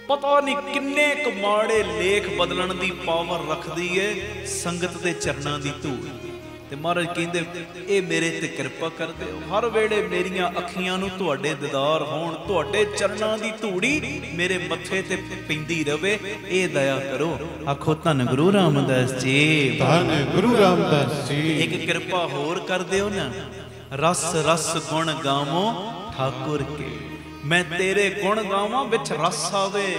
पता नहीं किन्ने क माड़े लेख बदलण दी पावर रखदी है संगत दे चरणां दी धूड़। ਤੇ ਮਹਾਰਾਜ ਕਹਿੰਦੇ ਇਹ ਮੇਰੇ ਤੇ ਕਿਰਪਾ ਕਰ ਦਿਓ, ਹਰ ਵੇਲੇ ਮੇਰੀਆਂ ਅੱਖੀਆਂ ਨੂੰ ਤੁਹਾਡੇ ਦੀਦਾਰ ਹੋਣ, ਤੁਹਾਡੇ ਚਰਨਾਂ ਦੀ ਧੂੜੀ ਮੇਰੇ ਮੱਥੇ ਤੇ ਪੈਂਦੀ ਰਵੇ, ਇਹ ਦਇਆ ਕਰੋ। ਆਖੋ ਧੰਨ ਗੁਰੂ ਰਾਮਦਾਸ ਜੀ, ਧੰਨ ਗੁਰੂ ਰਾਮਦਾਸ ਜੀ। ਇੱਕ ਕਿਰਪਾ ਹੋਰ ਕਰ ਦਿਓ ਨਾ, ਰਸ ਰਸ ਗੁਣ ਗਾਵੋ ਠਾਕੁਰ ਕੇ। ਮੈਂ ਤੇਰੇ ਗੁਣ ਗਾਵਾਂ ਵਿੱਚ ਰਸ ਆਵੇ।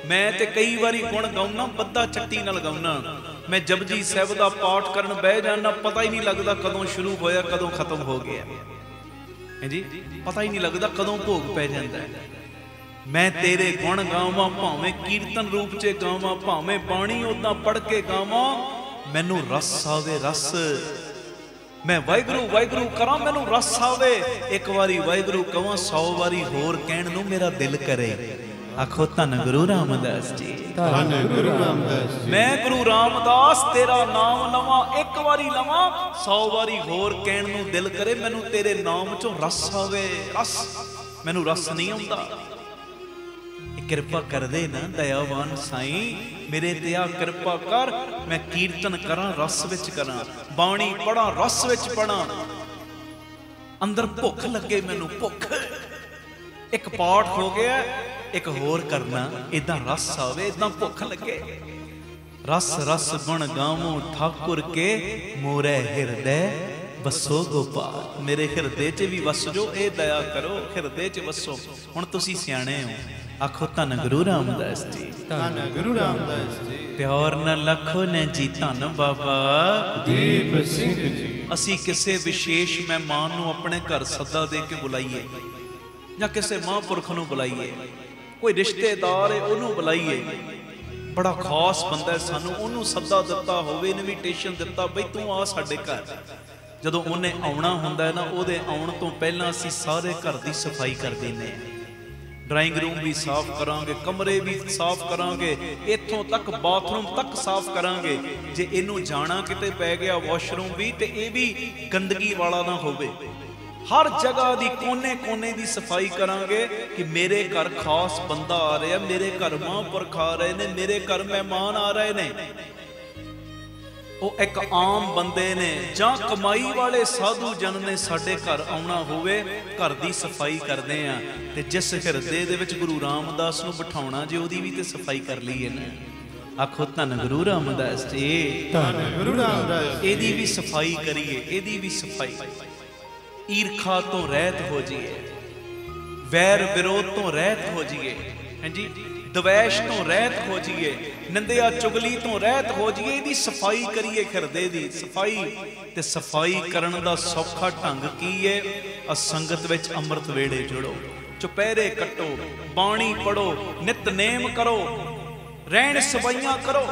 ਮੈਂ ਤੇ ਕਈ ਵਾਰੀ ਗੁਣ ਗਾਉਣਾ ਬੱਧਾ ਚੱਟੀ ਨਾਲ ਗਾਉਣਾ। ਮੈਂ ਜਪਜੀ ਸਾਹਿਬ ਦਾ ਪਾਠ ਕਰਨ ਬਹਿ ਜਾਣਾ, ਪਤਾ ਹੀ ਨਹੀਂ ਲੱਗਦਾ ਕਦੋਂ ਸ਼ੁਰੂ ਹੋਇਆ ਕਦੋਂ ਖਤਮ ਹੋ ਗਿਆ ਹੈ ਜੀ, ਪਤਾ ਹੀ ਨਹੀਂ ਲੱਗਦਾ ਕਦੋਂ ਭੋਗ ਪੈ ਜਾਂਦਾ ਹੈ। ਮੈਂ ਤੇਰੇ ਗੁਣ ਗਾਵਾਂ, ਭਾਵੇਂ ਕੀਰਤਨ ਰੂਪ 'ਚ ਗਾਵਾਂ, ਭਾਵੇਂ ਬਾਣੀ ਉਦਾਂ ਪੜ੍ਹ ਕੇ ਗਾਵਾਂ, ਮੈਨੂੰ ਰਸ ਆਵੇ ਰਸ। ਮੈਂ ਵਾਹਿਗੁਰੂ ਵਾਹਿਗੁਰੂ ਕਰਾਂ, ਮੈਨੂੰ ਰਸ ਆਵੇ। ਇੱਕ ਵਾਰੀ ਵਾਹਿਗੁਰੂ ਕਵਾਂ, 100 ਵਾਰੀ ਹੋਰ ਕਹਿਣ ਨੂੰ ਮੇਰਾ ਦਿਲ ਕਰੇ। ਆਖੋ ਧੰਨ ਗੁਰੂ ਰਾਮਦਾਸ ਜੀ, ਧੰਨ ਗੁਰੂ ਰਾਮਦਾਸ ਜੀ। ਮੈਂ ਗੁਰੂ ਰਾਮਦਾਸ ਤੇਰਾ ਨਾਮ ਲਵਾਂ, ਇੱਕ ਵਾਰੀ ਲਵਾਂ, 100 ਵਾਰੀ ਹੋਰ ਕਹਿਣ ਨੂੰ ਦਿਲ ਕਰੇ। ਮੈਨੂੰ ਤੇਰੇ ਨਾਮ ਚੋਂ ਰਸ ਆਵੇ ਰਸ। ਮੈਨੂੰ ਰਸ ਨਹੀਂ ਆਉਂਦਾ। ਕਿਰਪਾ ਕਰਦੇ ਨਾ ਦਇਆਵਾਨ ਸਾਈਂ, ਮੇਰੇ ਤੇ ਆ ਕਿਰਪਾ ਕਰ। ਮੈਂ ਕੀਰਤਨ ਕਰਾਂ, ਰਸ ਵਿੱਚ ਕਰਾਂ, ਬਾਣੀ ਪੜਾਂ, ਰਸ ਵਿੱਚ ਪੜਾਂ। ਅੰਦਰ ਭੁੱਖ ਲੱਗੇ, ਮੈਨੂੰ ਭੁੱਖ। ਇੱਕ ਪਾਠ ਹੋ ਗਿਆ, ਇੱਕ ਹੋਰ ਕਰਨਾ, ਇਦਾਂ ਰਸ ਆਵੇ, ਇਦਾਂ ਭੁੱਖ ਲੱਗੇ। ਰਸ ਰਸ ਗੁਣ ਗਾਵੋ ਠਾਕੁਰ ਕੇ, ਮੋਰੇ ਹਿਰਦੈ ਵਸੋ ਗੋਪਾਲ। ਮੇਰੇ ਹਿਰਦੇ 'ਚ ਵੀ ਵਸ ਜੋ, ਇਹ ਦਇਆ ਕਰੋ, ਹਿਰਦੇ 'ਚ ਵਸੋ। ਹੁਣ ਤੁਸੀਂ ਸਿਆਣੇ ਹੋ, ਆਖੋ ਧੰਨ ਗੁਰੂ ਰਾਮਦਾਸ ਜੀ, ਧੰਨ ਗੁਰੂ ਰਾਮਦਾਸ ਜੀ। ਪਿਆਰ ਨਾਲ ਲਖੋ ਨੇ ਜੀ ਧੰਨ ਬਾਬਾ ਦੀਪ ਸਿੰਘ ਜੀ। ਅਸੀਂ ਕਿਸੇ ਵਿਸ਼ੇਸ਼ ਮਹਿਮਾਨ ਨੂੰ ਆਪਣੇ ਘਰ ਸੱਦਾ ਦੇ ਕੇ ਬੁਲਾਈਏ, ਜਾਂ ਕਿਸੇ ਮਹਾਂਪੁਰਖ ਨੂੰ ਬੁਲਾਈਏ, ਕੋਈ ਰਿਸ਼ਤੇਦਾਰ ਹੈ ਉਹਨੂੰ ਬੁਲਾਈਏ, ਬੜਾ ਖਾਸ ਬੰਦਾ ਹੈ, ਸਾਨੂੰ ਉਹਨੂੰ ਸੱਦਾ ਦਿੱਤਾ ਹੋਵੇ, ਇਨਵੀਟੇਸ਼ਨ ਦਿੱਤਾ, ਬਈ ਤੂੰ ਆ ਸਾਡੇ ਘਰ। ਜਦੋਂ ਉਹਨੇ ਆਉਣਾ ਹੁੰਦਾ ਹੈ ਨਾ, ਉਹਦੇ ਆਉਣ ਤੋਂ ਪਹਿਲਾਂ ਅਸੀਂ ਸਾਰੇ ਘਰ ਦੀ ਸਫਾਈ ਕਰ ਦਿੰਦੇ ਹਾਂ। ਡਰਾਇੰਗ ਰੂਮ ਵੀ ਸਾਫ਼ ਕਰਾਂਗੇ, ਕਮਰੇ ਵੀ ਸਾਫ਼ ਕਰਾਂਗੇ, ਇੱਥੋਂ ਤੱਕ ਬਾਥਰੂਮ ਤੱਕ ਸਾਫ਼ ਕਰਾਂਗੇ। ਜੇ ਇਹਨੂੰ ਜਾਣਾ ਕਿਤੇ ਪੈ ਗਿਆ ਵਾਸ਼ਰੂਮ ਵੀ, ਤੇ ਇਹ ਵੀ ਗੰਦਗੀ ਵਾਲਾ ਨਾ ਹੋਵੇ। ਹਰ ਜਗ੍ਹਾ ਦੀ ਕੋਨੇ-ਕੋਨੇ ਦੀ ਸਫਾਈ ਕਰਾਂਗੇ ਕਿ ਮੇਰੇ ਘਰ ਖਾਸ ਬੰਦਾ ਆ ਰਿਹਾ, ਮੇਰੇ ਘਰ ਮਹਾਂਪੁਰਖ ਆ ਰਹੇ ਨੇ, ਮੇਰੇ ਘਰ ਮਹਿਮਾਨ ਆ ਰਹੇ ਨੇ। ਉਹ ਇੱਕ ਆਮ ਬੰਦੇ ਨੇ ਜਾਂ ਕਮਾਈ ਵਾਲੇ ਸਾਧੂ ਜਨ ਨੇ ਸਾਡੇ ਘਰ ਆਉਣਾ ਹੋਵੇ, ਘਰ ਦੀ ਸਫਾਈ ਕਰਦੇ ਆ। ਤੇ ਜਿਸ ਹਿਰਦੇ ਦੇ ਵਿੱਚ ਗੁਰੂ ਰਾਮਦਾਸ ਨੂੰ ਬਿਠਾਉਣਾ, ਜੇ ਉਹਦੀ ਵੀ ਤੇ ਸਫਾਈ ਕਰ ਲਈਏ ਨਾ। ਆਖੋ ਧੰਨ ਗੁਰੂ ਰਾਮਦਾਸ ਜੀ, ਧੰਨ ਗੁਰੂ ਰਾਮਦਾਸ। ਇਹਦੀ ਵੀ ਸਫਾਈ ਕਰੀਏ, ਇਹਦੀ ਵੀ ਸਫਾਈ। ਈਰਖਾ ਤੋਂ ਰਹਿਤ ਹੋ ਜਾਈਏ, ਵੈਰ ਵਿਰੋਧ ਤੋਂ ਰਹਿਤ ਹੋ ਜਾਈਏ, ਹਾਂਜੀ, ਦਵੈਸ਼ ਤੋਂ ਰਹਿਤ ਹੋ ਜਾਈਏ, ਨਿੰਦਿਆ ਚੁਗਲੀ ਤੋਂ ਰਹਿਤ ਹੋ ਜਾਈਏ। ਇਹਦੀ ਸਫਾਈ ਕਰੀਏ, ਹਿਰਦੇ ਦੀ ਸਫਾਈ। ਤੇ ਸਫਾਈ ਕਰਨ ਦਾ ਸੌਖਾ ਢੰਗ ਕੀ ਹੈ? ਅਸੰਗਤ ਵਿੱਚ ਅੰਮ੍ਰਿਤ ਵੇਲੇ ਜੁੜੋ, ਚੁਪਹਿਰੇ ਕੱਟੋ, ਬਾਣੀ ਪੜੋ, ਨਿਤਨੇਮ ਕਰੋ, ਰਹਿਣ ਸਬਾਈਆਂ ਕਰੋ।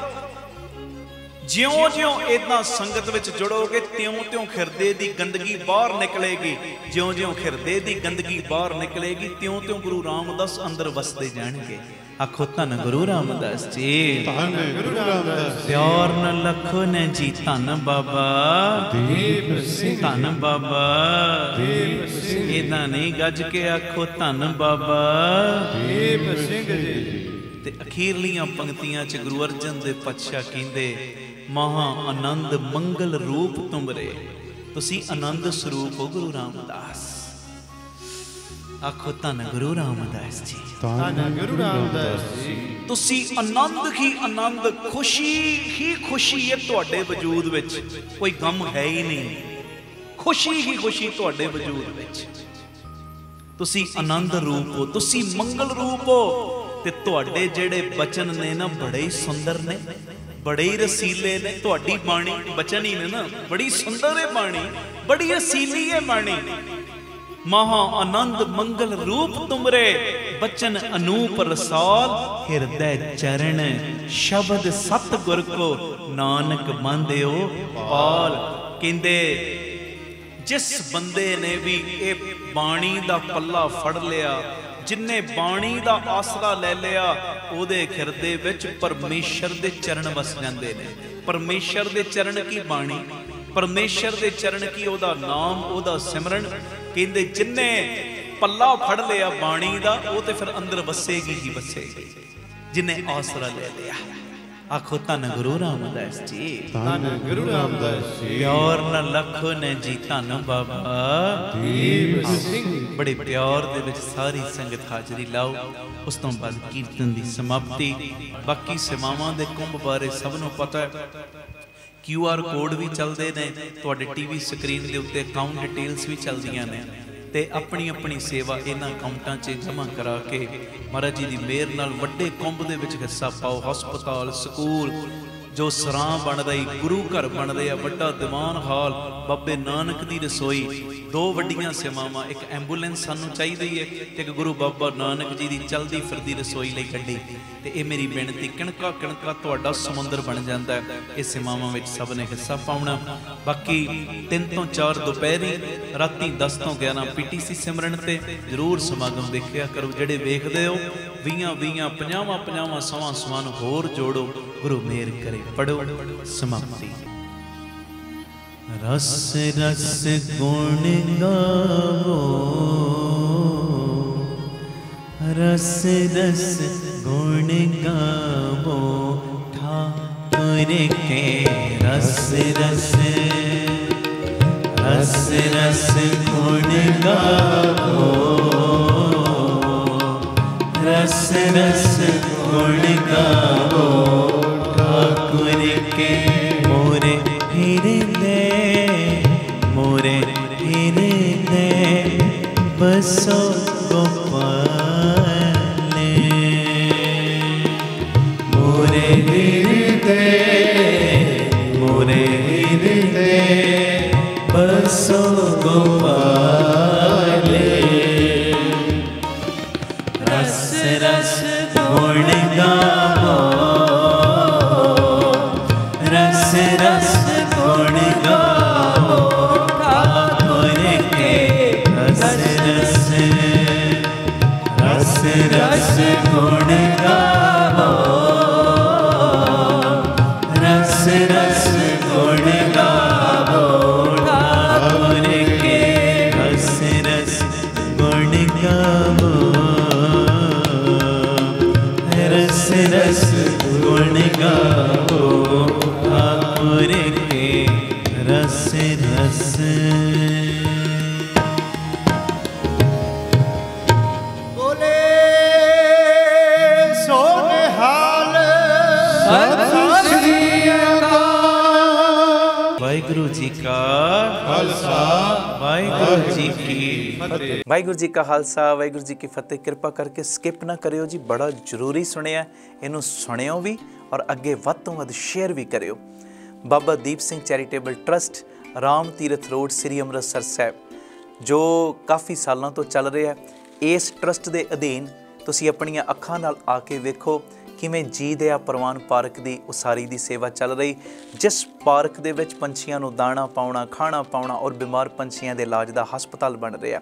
ਜਿਉਂ-ਜਿਉਂ ਇਦਾਂ ਸੰਗਤ ਵਿੱਚ ਜੁੜੋਗੇ, ਤਿਉਂ-ਤਿਉਂ ਹਿਰਦੇ ਦੀ ਗੰਦਗੀ ਬਾਹਰ ਨਿਕਲੇਗੀ। ਜਿਉਂ-ਜਿਉਂ ਹਿਰਦੇ ਦੀ ਗੰਦਗੀ ਬਾਹਰ ਨਿਕਲੇਗੀ, ਤਿਉਂ-ਤਿਉਂ ਗੁਰੂ ਰਾਮਦਾਸ ਅੰਦਰ ਵਸਦੇ ਜਾਣਗੇ। ਆਖੋ ਧੰਨ ਗੁਰੂ ਰਾਮਦਾਸ ਜੀ, ਧੰਨ ਗੁਰੂ ਰਾਮਦਾਸ। ਪਿਆਰ ਨਾਲ ਲਖੋ ਨੇ ਜੀ ਧੰਨ ਬਾਬਾ ਦੀਪ ਸਿੰਘ। ਧੰਨ ਬਾਬਾ ਦੀਪ ਸਿੰਘ। ਇਦਾਂ ਨਹੀਂ ਗੱਜ ਕੇ ਆਖੋ ਧੰਨ ਬਾਬਾ ਦੀਪ ਸਿੰਘ ਜੀ। ਤੇ ਅਖੀਰਲੀਆਂ ਪੰਕਤੀਆਂ 'ਚ ਗੁਰੂ ਅਰਜਨ ਦੇਵ ਪਾਤਸ਼ਾਹ ਕਹਿੰਦੇ, ਮਹਾ ਆਨੰਦ ਮੰਗਲ ਰੂਪ ਤੁਮਰੇ। ਤੁਸੀਂ ਆਨੰਦ ਸਰੂਪ ਹੋ ਗੁਰੂ ਰਾਮਦਾਸ। ਆਖੋ ਧੰਨ ਗੁਰੂ ਰਾਮਦਾਸ ਜੀ, ਧੰਨ ਗੁਰੂ ਰਾਮਦਾਸ ਜੀ। ਤੁਸੀਂ ਆਨੰਦ ਹੀ ਆਨੰਦ, ਖੁਸ਼ੀ ਹੀ ਖੁਸ਼ੀ ਹੈ ਤੁਹਾਡੇ ਵਜੂਦ ਵਿੱਚ, ਕੋਈ ਗਮ ਹੈ ਹੀ ਨਹੀਂ। ਖੁਸ਼ੀ ਹੀ ਖੁਸ਼ੀ ਤੁਹਾਡੇ ਵਜੂਦ ਵਿੱਚ। ਤੁਸੀਂ ਆਨੰਦ ਰੂਪ ਹੋ, ਤੁਸੀਂ ਮੰਗਲ ਰੂਪ ਹੋ। ਤੇ ਤੁਹਾਡੇ ਜਿਹੜੇ ਬਚਨ ਨੇ ਨਾ, ਬੜੇ ਹੀ ਸੁੰਦਰ ਨੇ, ਬੜੇ ਹੀ ਰਸੀਲੇ ਨੇ। ਤੁਹਾਡੀ ਬਾਣੀ ਬਚਨ ਹੀ ਨੇ ਨਾ, ਬੜੀ ਸੁੰਦਰ ਹੈ ਬਾਣੀ, ਬੜੀ ਰਸੀਲੀ ਹੈ ਬਾਣੀ। ਮਹਾ ਆਨੰਦ ਮੰਗਲ ਰੂਪ ਤੁਮਰੇ, ਬਚਨ ਅਨੂਪ ਰਸਾਲ, ਹਿਰਦੈ ਚਰਨ ਸ਼ਬਦ ਸਤ ਗੁਰ ਕੋ, ਨਾਨਕ ਬੰਦਿਓ ਪਾਲ। ਕਹਿੰਦੇ ਜਿਸ ਬੰਦੇ ਨੇ ਵੀ ਇਹ ਬਾਣੀ ਦਾ ਪੱਲਾ ਫੜ ਲਿਆ, ਜਿਨਨੇ ਬਾਣੀ ਦਾ ਆਸਰਾ ਲੈ ਲਿਆ, ਉਹਦੇ ਹਿਰਦੇ ਵਿੱਚ ਪਰਮੇਸ਼ਰ ਦੇ ਚਰਨ ਵਸ ਜਾਂਦੇ ਨੇ। ਪਰਮੇਸ਼ਰ ਦੇ ਚਰਨ ਕੀ ਬਾਣੀ, ਪਰਮੇਸ਼ਰ ਦੇ ਚਰਨ ਕੀ ਉਹਦਾ ਨਾਮ, ਉਹਦਾ ਸਿਮਰਨ। ਕਹਿੰਦੇ ਜਿਨਨੇ ਪੱਲਾ ਫੜ ਲਿਆ ਬਾਣੀ ਦਾ, ਉਹ ਤੇ ਫਿਰ ਅੰਦਰ ਵਸੇਗੀ ਹੀ ਵਸੇਗੀ, ਜਿਨੇ ਆਸਰਾ ਲੈ ਲਿਆ। ਆਖੋ ਧੰਨ ਗੁਰੂ ਰਾਮਦਾਸ ਜੀ। ਧੰਨ ਗੁਰੂ ਰਾਮਦਾਸ ਜੀ। ਪਿਆਰ ਨਾਲ ਲੱਖੋ ਨੇ ਜੀ ਧੰਨ ਬਾਬਾ ਦੀਪ ਸਿੰਘ। ਬੜੇ ਪਿਆਰ ਦੇ ਵਿੱਚ ਸਾਰੀ ਸੰਗਤ ਹਾਜ਼ਰੀ ਲਾਓ। ਉਸ ਤੋਂ ਬਾਅਦ ਕੀਰਤਨ ਦੀ ਸਮਾਪਤੀ। ਬਾਕੀ ਸੇਵਾਵਾਂ ਦੇ ਕੁੰਭ ਬਾਰੇ ਸਭ ਨੂੰ ਪਤਾ ਹੈ। QR ਕੋਡ ਵੀ ਚੱਲਦੇ ਨੇ ਤੁਹਾਡੇ TV ਸਕਰੀਨ ਦੇ ਉੱਤੇ, ਅਕਾਊਂਟ ਡਿਟੇਲਸ ਵੀ ਚੱਲਦੀਆਂ ਨੇ ਤੇ ਆਪਣੀ ਆਪਣੀ ਸੇਵਾ ਇਹਨਾਂ ਅਕਾਊਂਟਾਂ 'ਚ ਜਮ੍ਹਾਂ ਕਰਾ ਕੇ ਮਹਾਰਾਜ ਜੀ ਦੀ ਮਿਹਰ ਨਾਲ ਵੱਡੇ ਕੁੰਭ ਦੇ ਵਿੱਚ ਹਿੱਸਾ ਪਾਓ। ਹਸਪਤਾਲ, ਸਕੂਲ, ਜੋ ਸਰਾਂ ਬਣ ਰਹੀ, ਗੁਰੂ ਘਰ ਬਣ ਰਹੇ ਆ, ਵੱਡਾ ਦੀਵਾਨ ਹਾਲ, ਬਾਬੇ ਨਾਨਕ ਦੀ ਰਸੋਈ, ਦੋ ਵੱਡੀਆਂ ਸੇਵਾਵਾਂ। ਇੱਕ ਐਂਬੂਲੈਂਸ ਸਾਨੂੰ ਚਾਹੀਦੀ ਹੈ ਤੇ ਇੱਕ ਗੁਰੂ ਬਾਬਾ ਨਾਨਕ ਜੀ ਦੀ ਚਲਦੀ ਫਿਰਦੀ ਰਸੋਈ ਲਈ ਗੱਡੀ। ਤੇ ਇਹ ਮੇਰੀ ਬੇਨਤੀ, ਕਿਣਕਾ ਕਿਣਕਾ ਤੁਹਾਡਾ ਸਮੁੰਦਰ ਬਣ ਜਾਂਦਾ ਹੈ। ਇਹ ਸੇਵਾਵਾਂ ਵਿੱਚ ਸਭ ਨੇ ਹਿੱਸਾ ਪਾਉਣਾ। ਬਾਕੀ 3 ਤੋਂ 4 ਦੁਪਹਿਰੀ, ਰਾਤੀ 10 ਤੋਂ 11 PTC ਸਿਮਰਨ ਤੇ ਜ਼ਰੂਰ ਸਮਾਗਮ ਵੇਖਿਆ ਕਰੋ। ਜਿਹੜੇ ਵੇਖਦੇ ਹੋ 20-20, 50-50 ਸਵਾਂ ਨੂੰ ਹੋਰ ਜੋੜੋ। ਗੁਰੂ ਮਿਹਰ ਕਰੇ। ਪੜੋ ਸਮਾਪਤੀ। ਰਸ ਰਸ ਗੁਣ ਗਾਵੋ, ਰਸ ਰਸ ਗੁਣ ਗਾਵੋ ਠਾਕੁਰ ਕੇ। ਰਸ ਰਸ ਰਸ ਰਸ ਗੁਣ ਗਾਵੋ, ਰਸ ਰਸ ਗੁਣ ਗਾਵੋ ठाकुर के। मोरे हृदय, मोरे हृदय बसो गोपाल। मोरे हृदय, मोरे हृदय बसो गोपाल। रस रस गुण गावो, रस रस गुण गावो ठाकुर के। रस रस रस रस गुण गावो, रस रस गुण गावो ठाकुर के। रस रस गुण गावो, रस रस गुण गावो ठाकुर के। रस रस बोले सो निहाल सत श्री अकाल। वाहिगुरु जी का ਖਾਲਸਾ, वाहिगुरु जी की ਫਤਿਹ। ਵਾਹਿਗੁਰੂ ਜੀ ਕਾ ਖਾਲਸਾ, ਵਾਹਿਗੁਰੂ ਜੀ ਕੀ ਫਤਿਹ। ਕਿਰਪਾ ਕਰਕੇ ਸਕਿਪ ਨਾ ਕਰਿਓ ਜੀ, ਬੜਾ ਜ਼ਰੂਰੀ ਸੁਣਿਆ। ਇਹਨੂੰ ਸੁਣਿਓ ਵੀ ਔਰ ਅੱਗੇ ਵੱਧ ਤੋਂ ਵੱਧ ਸ਼ੇਅਰ ਵੀ ਕਰਿਓ। Baba Deep Singh charitable trust, Ram Tirath road, ਸ੍ਰੀ ਅੰਮ੍ਰਿਤਸਰ ਸਾਹਿਬ, ਜੋ ਕਾਫੀ ਸਾਲਾਂ ਤੋਂ ਚੱਲ ਰਿਹਾ। ਇਸ ਟਰਸਟ ਦੇ ਅਧੀਨ ਤੁਸੀਂ ਆਪਣੀਆਂ ਅੱਖਾਂ ਨਾਲ ਆ ਕੇ ਵੇਖੋ ਕਿਵੇਂ ਜੀ ਦਇਆ ਪ੍ਰਵਾਨ ਪਾਰਕ ਦੀ ਉਸਾਰੀ ਦੀ ਸੇਵਾ ਚੱਲ ਰਹੀ, ਜਿਸ ਪਾਰਕ ਦੇ ਵਿੱਚ ਪੰਛੀਆਂ ਨੂੰ ਦਾਣਾ ਪਾਉਣਾ, ਖਾਣਾ ਪਾਉਣਾ ਔਰ ਬਿਮਾਰ ਪੰਛੀਆਂ ਦੇ ਇਲਾਜ ਦਾ ਹਸਪਤਾਲ ਬਣ ਰਿਹਾ।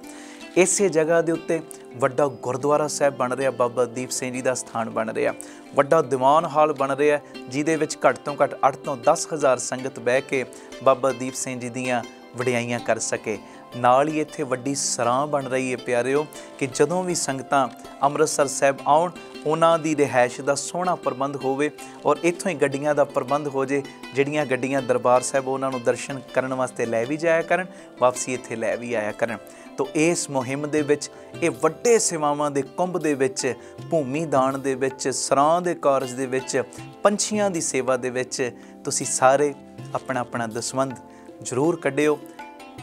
ਇਸੇ ਜਗ੍ਹਾ ਦੇ ਉੱਤੇ ਵੱਡਾ ਗੁਰਦੁਆਰਾ ਸਾਹਿਬ ਬਣ ਰਿਹਾ, ਬਾਬਾ ਦੀਪ ਸਿੰਘ ਜੀ ਦਾ ਸਥਾਨ ਬਣ ਰਿਹਾ, ਵੱਡਾ ਦੀਵਾਨ ਹਾਲ ਬਣ ਰਿਹਾ, ਜਿਹਦੇ ਵਿੱਚ ਘੱਟ ਤੋਂ ਘੱਟ 8 ਤੋਂ 10 ਹਜ਼ਾਰ ਸੰਗਤ ਬਹਿ ਕੇ ਬਾਬਾ ਦੀਪ ਸਿੰਘ ਜੀ ਦੀਆਂ ਵਡਿਆਈਆਂ ਕਰ ਸਕੇ। ਨਾਲ ਹੀ ਇੱਥੇ ਵੱਡੀ ਸਰਾਂ ਬਣ ਰਹੀ ਹੈ ਪਿਆਰਿਓ, ਕਿ ਜਦੋਂ ਵੀ ਸੰਗਤਾਂ ਅੰਮ੍ਰਿਤਸਰ ਸਾਹਿਬ ਆਉਣ ਉਹਨਾਂ ਦੀ ਰਿਹਾਇਸ਼ ਦਾ ਸੋਹਣਾ ਪ੍ਰਬੰਧ ਹੋਵੇ ਔਰ ਇੱਥੋਂ ਹੀ ਗੱਡੀਆਂ ਦਾ ਪ੍ਰਬੰਧ ਹੋ ਜੇ। ਜਿਹੜੀਆਂ ਗੱਡੀਆਂ ਦਰਬਾਰ ਸਾਹਿਬ ਉਹਨਾਂ ਨੂੰ ਦਰਸ਼ਨ ਕਰਨ ਵਾਸਤੇ ਲੈ ਵੀ ਜਾਇਆ ਕਰਨ, ਵਾਪਸੀ ਇੱਥੇ ਲੈ ਵੀ ਆਇਆ ਕਰਨ। ਤਾਂ ਇਸ ਮੁਹਿੰਮ ਦੇ ਵਿੱਚ, ਇਹ ਵੱਡੇ ਸੇਵਾਵਾਂ ਦੇ ਕੁੰਭ ਦੇ ਵਿੱਚ, ਭੂਮੀ ਦਾਨ ਦੇ ਵਿੱਚ, ਸਰਾਂ ਦੇ ਕਾਰਜ ਦੇ ਵਿੱਚ, ਪੰਛੀਆਂ ਦੀ ਸੇਵਾ ਦੇ ਵਿੱਚ ਤੁਸੀਂ ਸਾਰੇ ਆਪਣਾ ਆਪਣਾ ਦਸਵੰਧ ਜ਼ਰੂਰ ਕੱਢਿਓ।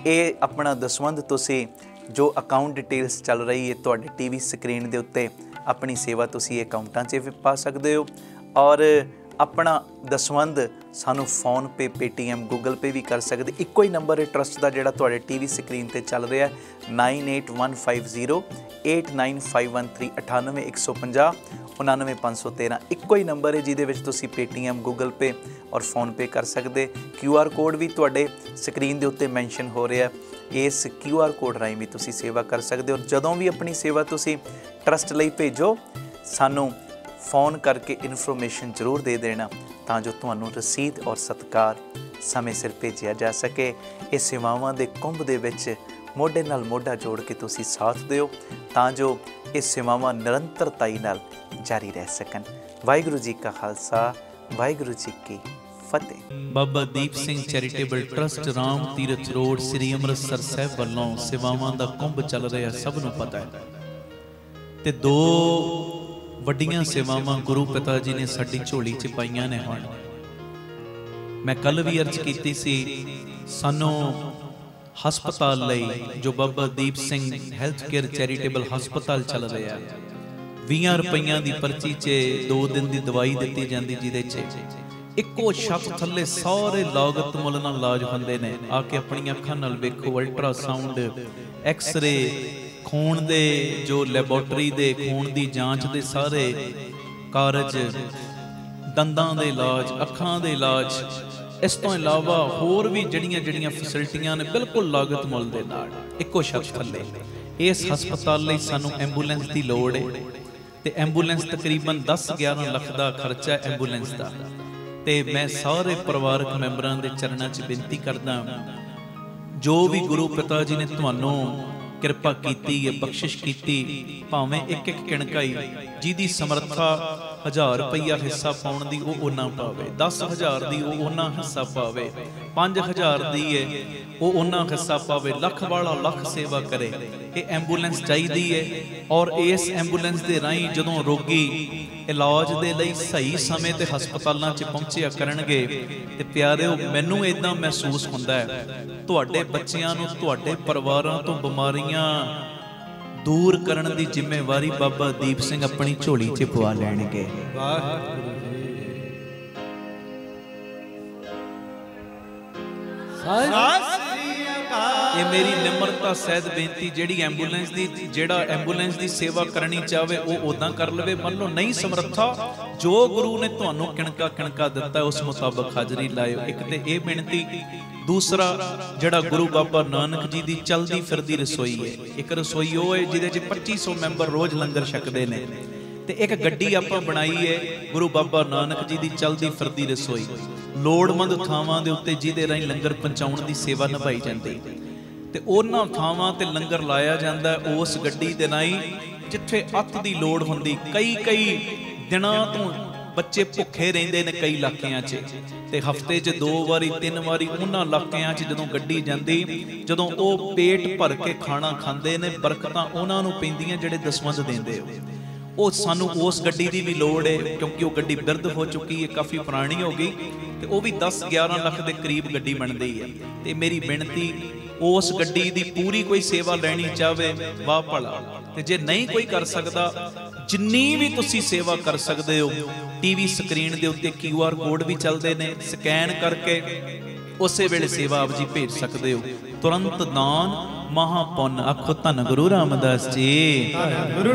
ਇਹ ਆਪਣਾ ਦਸਵੰਧ ਤੁਸੀਂ ਜੋ ਅਕਾਊਂਟ ਡਿਟੇਲਸ ਚੱਲ ਰਹੀ ਹੈ ਤੁਹਾਡੇ TV ਸਕਰੀਨ ਦੇ ਉੱਤੇ, ਆਪਣੀ ਸੇਵਾ ਤੁਸੀਂ ਇਹ ਅਕਾਊਂਟਾਂ 'ਚ ਵੀ ਪਾ ਸਕਦੇ ਹੋ ਔਰ ਆਪਣਾ ਦਸਵੰਧ ਸਾਨੂੰ ਫੋਨਪੇ, ਪੇਟੀਐਮ, ਗੂਗਲ ਪੇ ਵੀ ਕਰ ਸਕਦੇ। ਇੱਕੋ ਹੀ ਨੰਬਰ ਹੈ ਟਰਸਟ ਦਾ ਜਿਹੜਾ ਤੁਹਾਡੇ TV ਸਕਰੀਨ 'ਤੇ ਚੱਲ ਰਿਹਾ, 9815089513 98150 99513। ਇੱਕੋ ਹੀ ਨੰਬਰ ਹੈ ਜਿਹਦੇ ਵਿੱਚ ਤੁਸੀਂ ਪੇਟੀਐਮ, ਗੂਗਲ ਪੇ ਔਰ ਫੋਨਪੇ ਕਰ ਸਕਦੇ। QR ਕੋਡ ਵੀ ਤੁਹਾਡੇ ਸਕਰੀਨ ਦੇ ਉੱਤੇ ਮੈਂਸ਼ਨ ਹੋ ਰਿਹਾ, ਇਸ QR ਕੋਡ ਰਾਹੀਂ ਵੀ ਤੁਸੀਂ ਸੇਵਾ ਕਰ ਸਕਦੇ ਹੋ। ਜਦੋਂ ਵੀ ਆਪਣੀ ਸੇਵਾ ਤੁਸੀਂ ਟਰਸਟ ਲਈ ਭੇਜੋ, ਸਾਨੂੰ ਫੋਨ ਕਰਕੇ ਇਨਫੋਰਮੇਸ਼ਨ ਜ਼ਰੂਰ ਦੇ ਦੇਣਾ ਤਾਂ ਜੋ ਤੁਹਾਨੂੰ ਰਸੀਦ ਔਰ ਸਤਿਕਾਰ ਸਮੇਂ ਸਿਰ ਭੇਜਿਆ ਜਾ ਸਕੇ। ਇਹ ਸੇਵਾਵਾਂ ਦੇ ਕੁੰਭ ਦੇ ਵਿੱਚ ਮੋਢੇ ਨਾਲ ਮੋਢਾ ਜੋੜ ਕੇ ਤੁਸੀਂ ਸਾਥ ਦਿਓ ਤਾਂ ਜੋ ਇਹ ਸੇਵਾਵਾਂ ਨਿਰੰਤਰਤਾਈ ਨਾਲ ਜਾਰੀ ਰਹਿ ਸਕਣ। ਵਾਹਿਗੁਰੂ ਜੀ ਕਾ ਖਾਲਸਾ, ਵਾਹਿਗੁਰੂ ਜੀ ਕੀ ਫਤਿਹ। Baba Deep Singh charitable trust Ram Tirath road ਸ੍ਰੀ ਅੰਮ੍ਰਿਤਸਰ ਸਾਹਿਬ ਵੱਲੋਂ ਸੇਵਾਵਾਂ ਦਾ ਕੁੰਭ ਚੱਲ ਰਿਹਾ, ਸਭ ਨੂੰ ਪਤਾ ਹੈ। ਤੇ 2 ਵੱਡੀਆਂ ਸੇਵਾਵਾਂ ਗੁਰੂ ਪਿਤਾ ਜੀ ਨੇ ਸਾਡੀ ਝੋਲੀ 'ਚ ਪਾਈਆਂ ਨੇ। ਹੁਣ ਮੈਂ ਕੱਲ ਵੀ ਅਰਜ਼ ਕੀਤੀ ਸੀ, ਸਾਨੂੰ ਹਸਪਤਾਲ ਲਈ ਜੋ Baba Deep Singh health care charitable ਹਸਪਤਾਲ ਚੱਲ ਰਿਹਾ, 20 ਰੁਪਈਆਂ ਦੀ ਪਰਚੀ 'ਚ 2 ਦਿਨ ਦੀ ਦਵਾਈ ਦਿੱਤੀ ਜਾਂਦੀ, ਜਿਹਦੇ 'ਚ ਇੱਕੋ ਛੱਤ ਥੱਲੇ ਸਾਰੇ ਲਾਗਤ ਮੁੱਲ ਨਾਲ ਇਲਾਜ ਹੁੰਦੇ ਨੇ। ਆ ਕੇ ਆਪਣੀਆਂ ਅੱਖਾਂ ਨਾਲ ਵੇਖੋ, ਅਲਟਰਾਸਾਊਂਡ, ਐਕਸ-ਰੇ, ਖੂਨ ਦੇ ਜੋ ਲੈਬੋਰਟਰੀ ਦੇ ਖੂਨ ਦੀ ਜਾਂਚ ਦੇ ਸਾਰੇ ਕਾਰਜ, ਦੰਦਾਂ ਦੇ ਇਲਾਜ, ਅੱਖਾਂ ਦੇ ਇਲਾਜ, ਇਸ ਤੋਂ ਇਲਾਵਾ ਹੋਰ ਵੀ ਜਿਹੜੀਆਂ ਫੈਸਿਲਿਟੀਆਂ ਨੇ ਬਿਲਕੁਲ ਲਾਗਤ ਮੁੱਲ ਦੇ ਨਾਲ ਇੱਕੋ ਛੱਤ ਥੱਲੇ। ਇਸ ਹਸਪਤਾਲ ਲਈ ਸਾਨੂੰ ਐਂਬੂਲੈਂਸ ਦੀ ਲੋੜ ਹੈ ਤੇ ਐਂਬੂਲੈਂਸ ਤਕਰੀਬਨ 10-11 ਲੱਖ ਦਾ ਖਰਚਾ ਐਂਬੂਲੈਂਸ ਦਾ। ਤੇ ਮੈਂ ਸਾਰੇ ਪਰਿਵਾਰਕ ਮੈਂਬਰਾਂ ਦੇ ਚਰਨਾਂ 'ਚ ਬੇਨਤੀ ਕਰਦਾ, ਜੋ ਵੀ ਗੁਰੂ ਪਿਤਾ ਜੀ ਨੇ ਤੁਹਾਨੂੰ ਕਿਰਪਾ ਕੀਤੀ ਹੈ, ਬਖਸ਼ਿਸ਼ ਕੀਤੀ, ਭਾਵੇਂ ਇੱਕ ਕਿਣਕਾਈ, ਜਿਹਦੀ ਸਮਰੱਥਾ 1000 ਰੁਪਈਆ ਹਿੱਸਾ ਪਾਉਣ ਦੀ ਉਹ ਉਹਨਾਂ ਪਾਵੇ, 10,000 ਦੀ ਉਹ ਉਹਨਾਂ ਹਿੱਸਾ ਪਾਵੇ, 5,000 ਦੀ ਹੈ ਉਹ ਉਹਨਾਂ ਹਿੱਸਾ ਪਾਵੇ, ਲੱਖ ਵਾਲਾ ਲੱਖ ਸੇਵਾ ਕਰੇ। ਇਹ ਐਂਬੂਲੈਂਸ ਚਾਹੀਦੀ ਹੈ ਔਰ ਇਸ ਐਂਬੂਲੈਂਸ ਦੇ ਰਾਹੀਂ ਜਦੋਂ ਰੋਗੀ ਇਲਾਜ ਦੇ ਲਈ ਸਹੀ ਸਮੇਂ ਤੇ ਹਸਪਤਾਲਾਂ 'ਚ ਪਹੁੰਚਿਆ ਕਰਨਗੇ ਤੇ ਪਿਆਰਿਓ, ਮੈਨੂੰ ਇਦਾਂ ਮਹਿਸੂਸ ਹੁੰਦਾ ਹੈ ਤੁਹਾਡੇ ਬੱਚਿਆਂ ਨੂੰ, ਤੁਹਾਡੇ ਪਰਿਵਾਰਾਂ ਤੋਂ ਬਿਮਾਰੀਆਂ ਦੂਰ ਕਰਨ ਦੀ ਜ਼ਿੰਮੇਵਾਰੀ ਬਾਬਾ ਦੀਪ ਸਿੰਘ ਆਪਣੀ ਝੋਲੀ 'ਚ ਪਵਾ ਲੈਣਗੇ। ਵਾਹਿਗੁਰੂ ਇਹ ਮੇਰੀ ਨਿਮਰਤਾ ਸਹਿਤ ਬੇਨਤੀ, ਜਿਹੜੀ ਐਂਬੂਲੈਂਸ ਦੀ ਸੇਵਾ ਕਰਨੀ ਚਾਹਵੇ ਉਹ ਉਦਾਂ ਕਰ ਲਵੇ। ਮੰਨ ਲਓ ਨਹੀਂ ਸਮਰੱਥਾ, ਜੋ ਗੁਰੂ ਨੇ ਤੁਹਾਨੂੰ ਕਿਣਕਾ ਦਿੱਤਾ ਉਸ ਮੁਤਾਬਕ ਹਾਜ਼ਰੀ ਲਾਇਓ। ਇੱਕ ਤੇ ਇਹ ਬੇਨਤੀ। ਦੂਸਰਾ, ਜਿਹੜਾ ਗੁਰੂ ਬਾਬਾ ਨਾਨਕ ਜੀ ਦੀ ਚਲਦੀ ਫਿਰਦੀ ਰਸੋਈ ਹੈ, ਇੱਕ ਰਸੋਈ ਉਹ ਹੈ ਜਿਹਦੇ 'ਚ 2500 ਮੈਂਬਰ ਰੋਜ਼ ਲੰਗਰ ਛਕਦੇ ਨੇ, ਤੇ ਇੱਕ ਗੱਡੀ ਆਪਾਂ ਬਣਾਈ ਹੈ ਗੁਰੂ ਬਾਬਾ ਨਾਨਕ ਜੀ ਦੀ ਚਲਦੀ ਫਿਰਦੀ ਰਸੋਈ, ਲੋੜਵੰਦ ਥਾਵਾਂ ਦੇ ਉੱਤੇ ਜਿਹਦੇ ਰਾਹੀਂ ਲੰਗਰ ਪਹੁੰਚਾਉਣ ਦੀ ਸੇਵਾ ਨਿਭਾਈ ਜਾਂਦੀ। ਤੇ ਉਹਨਾਂ ਥਾਵਾਂ ਤੇ ਲੰਗਰ ਲਾਇਆ ਜਾਂਦਾ ਉਸ ਗੱਡੀ ਦੇ ਰਾਹੀਂ ਜਿੱਥੇ ਅੱਤ ਦੀ ਲੋੜ ਹੁੰਦੀ। ਕਈ ਦਿਨਾਂ ਤੋਂ ਬੱਚੇ ਭੁੱਖੇ ਰਹਿੰਦੇ ਨੇ ਕਈ ਇਲਾਕਿਆਂ 'ਚ, ਤੇ ਹਫ਼ਤੇ 'ਚ 2 ਵਾਰੀ 3 ਵਾਰੀ ਉਹਨਾਂ ਇਲਾਕਿਆਂ 'ਚ ਜਦੋਂ ਗੱਡੀ ਜਾਂਦੀ, ਜਦੋਂ ਉਹ ਪੇਟ ਭਰ ਕੇ ਖਾਣਾ ਖਾਂਦੇ ਨੇ, ਬਰਕਤਾਂ ਉਹਨਾਂ ਨੂੰ ਪੈਂਦੀਆਂ ਜਿਹੜੇ ਦਸਵੰਧ ਦਿੰਦੇ ਹੋ। ਉਹ ਸਾਨੂੰ ਉਸ ਗੱਡੀ ਦੀ ਵੀ ਲੋੜ ਹੈ, ਕਿਉਂਕਿ ਉਹ ਗੱਡੀ ਬਿਰਧ ਹੋ ਚੁੱਕੀ ਹੈ, ਕਾਫੀ ਪੁਰਾਣੀ ਹੋ ਗਈ, ਤੇ ਉਹ ਵੀ 10-11 ਲੱਖ ਦੇ ਕਰੀਬ ਗੱਡੀ ਬਣਦੀ ਹੈ। ਤੇ ਮੇਰੀ ਬੇਨਤੀ, ਉਸ ਗੱਡੀ ਦੀ ਪੂਰੀ ਕੋਈ ਸੇਵਾ ਲੈਣੀ ਚਾਹਵੇ, ਵਾਹ ਭਲਾ। ਤੇ ਜੇ ਨਹੀਂ ਕੋਈ ਕਰ ਸਕਦਾ, ਜਿੰਨੀ ਵੀ ਤੁਸੀਂ ਸੇਵਾ ਕਰ ਸਕਦੇ ਹੋ, ਟੀਵੀ ਸਕਰੀਨ ਦੇ ਉੱਤੇ QR ਕੋਡ ਵੀ ਚੱਲਦੇ ਨੇ, ਸਕੈਨ ਕਰਕੇ ਉਸੇ ਵੇਲੇ ਸੇਵਾ ਆਪ ਜੀ ਭੇਜ ਸਕਦੇ ਹੋ। ਤੁਰੰਤ ਦਾਨ ਮਹਾਪੁੰਨ। ਆਖੋ ਧੰਨ ਗੁਰੂ ਰਾਮਦਾਸ ਜੀ।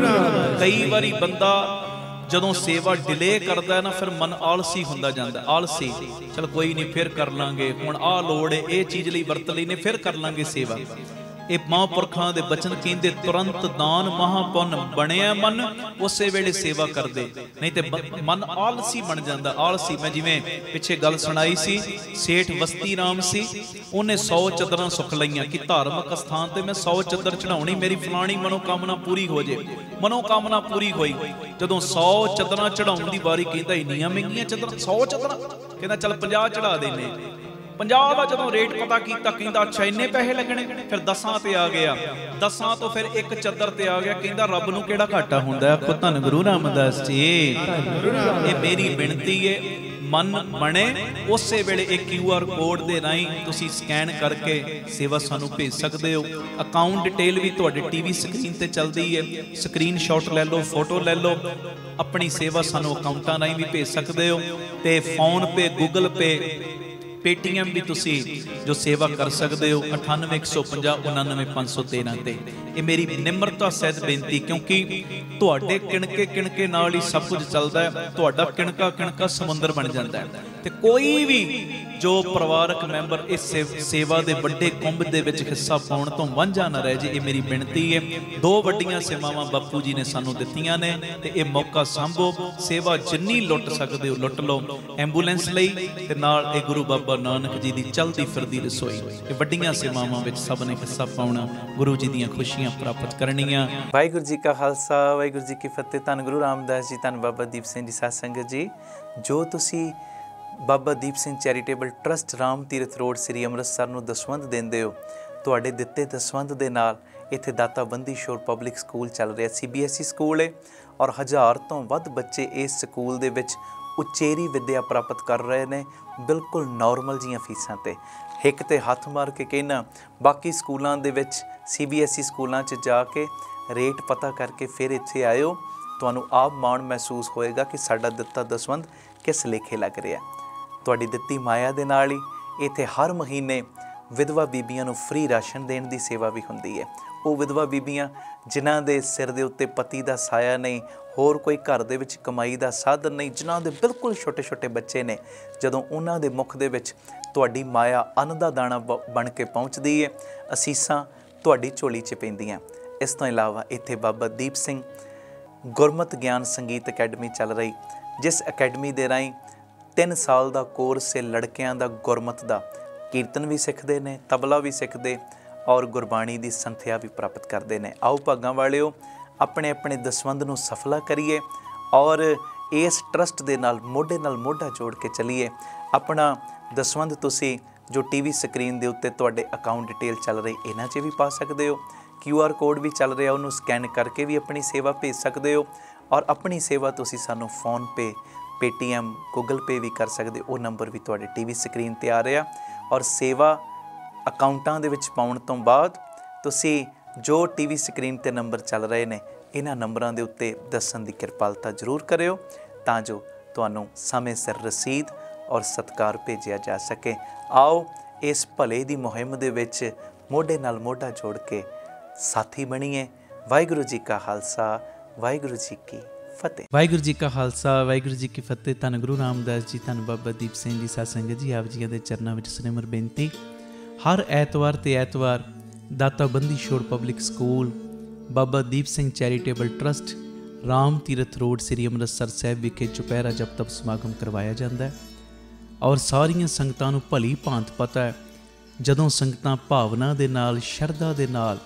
ਕਈ ਵਾਰੀ ਬੰਦਾ ਜਦੋਂ ਸੇਵਾ ਡਿਲੇ ਕਰਦਾ ਨਾ, ਫਿਰ ਮਨ ਆਲਸੀ ਹੁੰਦਾ ਜਾਂਦਾ, ਆਲਸੀ, ਚਲ ਕੋਈ ਨਹੀਂ ਫਿਰ ਕਰ ਲਾਂਗੇ, ਹੁਣ ਆਹ ਲੋੜ ਹੈ, ਇਹ ਚੀਜ਼ ਲਈ ਵਰਤ ਲਈ ਨੇ, ਫਿਰ ਕਰ ਲਾਂਗੇ ਸੇਵਾ। ਇਹ ਮਹਾਂਪੁਰਖਾਂ ਦੇ ਬਚਨ ਕਹਿੰਦੇ, ਤੁਰੰਤ ਦਾਨ ਮਹਾਪੁੰਨ, ਬਣਿਆ ਮਨ ਉਸੇ ਵੇਲੇ ਸੇਵਾ ਕਰਦੇ, ਨਹੀਂ ਤੇ ਮਨ ਆਲਸੀ ਬਣ ਜਾਂਦਾ, ਆਲਸੀ। ਮੈਂ ਜਿਵੇਂ ਪਿੱਛੇ ਗੱਲ ਸੁਣਾਈ ਸੀ, ਸੇਠ ਵਸਤੀ ਰਾਮ ਸੀ, ਉਹਨੇ 100 ਚੱਦਰਾਂ ਸੁੱਖ ਲਈਆਂ ਕਿ ਧਾਰਮਿਕ ਸਥਾਨ ਤੇ ਮੈਂ 100 ਚੱਦਰ ਚੜਾਉਣੀ, ਮੇਰੀ ਫਲਾਣੀ ਮਨੋਕਾਮਨਾ ਪੂਰੀ ਹੋ ਜੇ। ਮਨੋਕਾਮਨਾ ਪੂਰੀ ਹੋਈ, ਜਦੋਂ 100 ਚੱਦਰਾਂ ਚੜਾਉਣ ਦੀ ਵਾਰੀ ਕਹਿੰਦਾ ਇੰਨੀਆਂ ਮਹਿੰਗੀਆਂ ਚੱਦਰਾਂ, 100 ਚੱਦਰਾਂ, ਕਹਿੰਦਾ ਚੱਲ 50 ਚੜਾ ਦੇਨੇ। 50 ਦਾ ਜਦੋਂ ਰੇਟ ਪਤਾ ਕੀਤਾ, ਕਹਿੰਦਾ ਅੱਛਾ ਇੰਨੇ ਪੈਸੇ ਲੱਗਣੇ। ਫਿਰ 10 ਤੇ ਆ ਗਿਆ, 10 ਤੋਂ ਫਿਰ ਇੱਕ ਚੱਦਰ ਤੇ ਆ ਗਿਆ, ਕਹਿੰਦਾ ਰੱਬ ਨੂੰ ਕਿਹੜਾ ਘਾਟਾ ਹੁੰਦਾ। ਆਖੋ ਧੰਨ ਗੁਰੂ ਰਾਮਦਾਸ ਜੀ। ਇਹ ਮੇਰੀ ਬੇਨਤੀ ਹੈ, ਮਨ ਬਣੇ ਉਸੇ ਵੇਲੇ ਇਹ QR ਕੋਡ ਦੇ ਰਾਹੀਂ ਤੁਸੀਂ ਸਕੈਨ ਕਰਕੇ ਸੇਵਾ ਸਾਨੂੰ ਭੇਜ ਸਕਦੇ ਹੋ। ਅਕਾਊਂਟ ਡਿਟੇਲ ਵੀ ਤੁਹਾਡੇ ਟੀਵੀ ਸਕਰੀਨ ਤੇ ਚੱਲਦੀ ਹੈ, ਸਕਰੀਨਸ਼ਾਟ ਲੈ ਲਓ, ਫੋਟੋ ਲੈ ਲਓ, ਆਪਣੀ ਸੇਵਾ ਸਾਨੂੰ ਅਕਾਊਂਟਾਂ ਰਾਹੀਂ ਵੀ ਭੇਜ ਸਕਦੇ ਹੋ। ਤੇ ਫੋਨ ਪੇ, ਗੂਗਲ ਪੇ, ਪੇਟੀਐਮ ਵੀ ਤੁਸੀਂ ਜੋ ਸੇਵਾ ਕਰ ਸਕਦੇ ਹੋ 9815099513 ਤੇ। ਇਹ ਮੇਰੀ ਨਿਮਰਤਾ ਸਹਿਤ ਬੇਨਤੀ, ਕਿਉਂਕਿ ਤੁਹਾਡੇ ਕਿਣਕੇ ਨਾਲ ਹੀ ਸਭ ਕੁਝ ਚੱਲਦਾ ਹੈ। ਤੁਹਾਡਾ ਕਿਣਕਾ ਸਮੁੰਦਰ ਬਣ ਜਾਂਦਾ ਹੈ। ਤੇ ਕੋਈ ਵੀ ਜੋ ਪਰਿਵਾਰਕ ਮੈਂਬਰ ਇਸ ਸੇਵਾ ਦੇ ਵੱਡੇ ਕੁੰਭ ਦੇ ਵਿੱਚ ਹਿੱਸਾ ਪਾਉਣ ਤੋਂ ਵਾਂਝਾ ਨਾ ਰਹਿ ਜੇ, ਇਹ ਮੇਰੀ ਬੇਨਤੀ ਹੈ। 2 ਵੱਡੀਆਂ ਸੇਵਾਵਾਂ ਬਾਪੂ ਜੀ ਨੇ ਸਾਨੂੰ ਦਿੱਤੀਆਂ ਨੇ ਤੇ ਇਹ ਮੌਕਾ ਸਾਂਭੋ। ਸੇਵਾ ਜਿੰਨੀ ਲੁੱਟ ਸਕਦੇ ਹੋ ਲੁੱਟ ਲਓ, ਐਂਬੂਲੈਂਸ ਲਈ ਤੇ ਨਾਲ ਇਹ ਗੁਰੂ ਬਾਬਾ ਨਾਨਕ ਜੀ ਦੀ ਚਲਦੀ ਫਿਰਦੀ ਰਸੋਈ। ਇਹ ਵੱਡੀਆਂ ਸੇਵਾਵਾਂ ਵਿੱਚ ਸਭ ਨੇ ਹਿੱਸਾ ਪਾਉਣਾ, ਗੁਰੂ ਜੀ ਦੀਆਂ ਖੁਸ਼ੀਆਂ ਪ੍ਰਾਪਤ ਕਰਨੀਆਂ। ਵਾਹਿਗੁਰੂ ਜੀ ਕਾ ਖਾਲਸਾ, ਵਾਹਿਗੁਰੂ ਜੀ ਕੀ ਫਤਿਹ। ਧੰਨ ਗੁਰੂ ਰਾਮਦਾਸ ਜੀ, ਧੰਨ ਬਾਬਾ ਦੀਪ ਸਿੰਘ ਜੀ। ਸਾਧ ਸੰਗਤ ਜੀ, ਜੋ ਤੁਸੀਂ Baba Deep Singh charitable trust Ram Tirath road ਸ੍ਰੀ ਅੰਮ੍ਰਿਤਸਰ ਨੂੰ ਦਸਵੰਧ ਦਿੰਦੇ ਹੋ, ਤੁਹਾਡੇ ਦਿੱਤੇ ਦਸਵੰਧ ਦੇ ਨਾਲ ਇੱਥੇ ਦਾਤਾ ਬੰਦੀ ਸ਼ੋਰ ਪਬਲਿਕ ਸਕੂਲ ਚੱਲ ਰਿਹਾ, CBSE ਸਕੂਲ ਹੈ ਔਰ 1000 ਤੋਂ ਵੱਧ ਬੱਚੇ ਇਸ ਸਕੂਲ ਦੇ ਵਿੱਚ ਉਚੇਰੀ ਵਿੱਦਿਆ ਪ੍ਰਾਪਤ ਕਰ ਰਹੇ ਨੇ, ਬਿਲਕੁਲ ਨੋਰਮਲ ਜੀਆਂ ਫੀਸਾਂ ਤੇ। ਹਿੱਕ ਤੇ ਹੱਥ ਮਾਰ ਕੇ ਕਹਿਣਾ, ਬਾਕੀ ਸਕੂਲਾਂ ਦੇ ਵਿੱਚ CBSE ਸਕੂਲਾਂ 'ਚ ਜਾ ਕੇ ਰੇਟ ਪਤਾ ਕਰਕੇ ਫਿਰ ਇੱਥੇ ਆਇਓ, ਤੁਹਾਨੂੰ ਆਪ ਮਾਣ ਮਹਿਸੂਸ ਹੋਏਗਾ ਕਿ ਸਾਡਾ ਦਿੱਤਾ ਦਸਵੰਧ ਕਿਸ ਲੇਖੇ ਲੱਗ ਰਿਹਾ। ਤੁਹਾਡੀ ਦਿੱਤੀ ਮਾਇਆ ਦੇ ਨਾਲ ਹੀ ਇੱਥੇ ਹਰ ਮਹੀਨੇ ਵਿਧਵਾ ਬੀਬੀਆਂ ਨੂੰ ਫ੍ਰੀ ਰਾਸ਼ਨ ਦੇਣ ਦੀ ਸੇਵਾ ਵੀ ਹੁੰਦੀ ਹੈ। ਉਹ ਵਿਧਵਾ ਬੀਬੀਆਂ ਜਿਨ੍ਹਾਂ ਦੇ ਸਿਰ ਦੇ ਉੱਤੇ ਪਤੀ ਦਾ ਸਾਇਆ ਨਹੀਂ, ਹੋਰ ਕੋਈ ਘਰ ਦੇ ਵਿੱਚ ਕਮਾਈ ਦਾ ਸਾਧਨ ਨਹੀਂ, ਜਿਨ੍ਹਾਂ ਦੇ ਬਿਲਕੁਲ ਛੋਟੇ ਛੋਟੇ ਬੱਚੇ ਨੇ, ਜਦੋਂ ਉਹਨਾਂ ਦੇ ਮੁੱਖ ਦੇ ਵਿੱਚ ਤੁਹਾਡੀ ਮਾਇਆ ਅੰਨ ਦਾ ਦਾਣਾ ਬਣ ਕੇ ਪਹੁੰਚਦੀ ਹੈ, ਅਸੀਸਾਂ ਤੁਹਾਡੀ ਝੋਲੀ 'ਚ ਪੈਂਦੀਆਂ। ਇਸ ਤੋਂ ਇਲਾਵਾ ਇੱਥੇ ਬਾਬਾ ਦੀਪ ਸਿੰਘ ਗੁਰਮਤਿ ਗਿਆਨ ਸੰਗੀਤ ਅਕੈਡਮੀ ਚੱਲ ਰਹੀ, ਜਿਸ ਅਕੈਡਮੀ ਦੇ ਰਾਹੀਂ 3 ਸਾਲ ਦਾ ਕੋਰਸ ਹੈ ਲੜਕਿਆਂ ਦਾ ਗੁਰਮਤਿ ਦਾ। ਕੀਰਤਨ ਵੀ ਸਿੱਖਦੇ ਨੇ, ਤਬਲਾ ਵੀ ਸਿੱਖਦੇ ਔਰ ਗੁਰਬਾਣੀ ਦੀ ਸੰਥਿਆ ਵੀ ਪ੍ਰਾਪਤ ਕਰਦੇ ਨੇ। ਆਓ ਭਾਗਾਂ ਵਾਲਿਓ, ਆਪਣੇ ਆਪਣੇ ਦਸਵੰਧ ਨੂੰ ਸਫਲਾ ਕਰੀਏ ਔਰ ਇਸ ਟਰਸਟ ਦੇ ਨਾਲ ਮੋਢਾ ਜੋੜ ਕੇ ਚੱਲੀਏ। ਆਪਣਾ ਦਸਵੰਧ ਤੁਸੀਂ ਜੋ TV ਸਕਰੀਨ ਦੇ ਉੱਤੇ ਤੁਹਾਡੇ ਅਕਾਊਂਟ ਡਿਟੇਲ ਚੱਲ ਰਹੀ ਇਹਨਾਂ 'ਚ ਵੀ ਪਾ ਸਕਦੇ ਹੋ। QR ਕੋਡ ਵੀ ਚੱਲ ਰਿਹਾ, ਉਹਨੂੰ ਸਕੈਨ ਕਰਕੇ ਵੀ ਆਪਣੀ ਸੇਵਾ ਭੇਜ ਸਕਦੇ ਹੋ ਔਰ ਆਪਣੀ ਸੇਵਾ ਤੁਸੀਂ ਸਾਨੂੰ ਫੋਨਪੇ, Paytm, Google Pay ਵੀ ਕਰ ਸਕਦੇ। ਉਹ ਨੰਬਰ ਵੀ ਤੁਹਾਡੇ TV ਸਕਰੀਨ 'ਤੇ ਆ ਰਿਹਾ। ਔਰ ਸੇਵਾ ਅਕਾਊਂਟਾਂ ਦੇ ਵਿੱਚ ਪਾਉਣ ਤੋਂ ਬਾਅਦ ਤੁਸੀਂ ਜੋ TV ਸਕਰੀਨ 'ਤੇ ਨੰਬਰ ਚੱਲ ਰਹੇ ਨੇ, ਇਹਨਾਂ ਨੰਬਰਾਂ ਦੇ ਉੱਤੇ ਦੱਸਣ ਦੀ ਕਿਰਪਾਲਤਾ ਜ਼ਰੂਰ ਕਰਿਓ ਤਾਂ ਜੋ ਤੁਹਾਨੂੰ ਸਮੇਂ ਸਿਰ ਰਸੀਦ ਔਰ ਸਤਿਕਾਰ ਭੇਜਿਆ ਜਾ ਸਕੇ। ਆਓ ਇਸ ਭਲੇ ਦੀ ਮੁਹਿੰਮ ਦੇ ਵਿੱਚ ਮੋਢੇ ਨਾਲ ਮੋਢਾ ਜੋੜ ਕੇ ਸਾਥੀ ਬਣੀਏ। ਵਾਹਿਗੁਰੂ ਜੀ ਕਾ ਖਾਲਸਾ, ਵਾਹਿਗੁਰੂ ਜੀ ਕੀ ਫਤਿਹ। ਵਾਹਿਗੁਰੂ ਜੀ ਕਾ ਖਾਲਸਾ, ਵਾਹਿਗੁਰੂ ਜੀ ਕੀ ਫਤਿਹ। ਧੰਨ ਗੁਰੂ ਰਾਮਦਾਸ ਜੀ, ਧੰਨ ਬਾਬਾ ਦੀਪ ਸਿੰਘ ਜੀ। ਸਾਧ ਸੰਗਤ ਜੀ, ਆਪ ਜੀਆਂ ਦੇ ਚਰਨਾਂ ਵਿੱਚ ਸਨੇਮਰ ਬੇਨਤੀ, ਹਰ ਐਤਵਾਰ ਤੇ ਐਤਵਾਰ ਦਾਤਾ ਬੰਦੀ ਸ਼ੋਰ public school, Baba Deep Singh charitable trust, Ram Tirath road ਸ੍ਰੀ ਅੰਮ੍ਰਿਤਸਰ ਸਾਹਿਬ ਵਿਖੇ ਚੁਪਹਿਰਾ ਜਪ ਤਪ ਸਮਾਗਮ ਕਰਵਾਇਆ ਜਾਂਦਾ ਹੈ ਔਰ ਸਾਰੀਆਂ ਸੰਗਤਾਂ ਨੂੰ ਭਲੀ ਭਾਂਤ ਪਤਾ ਹੈ, ਜਦੋਂ ਸੰਗਤਾਂ ਭਾਵਨਾ ਦੇ ਨਾਲ, ਸ਼ਰਧਾ ਦੇ ਨਾਲ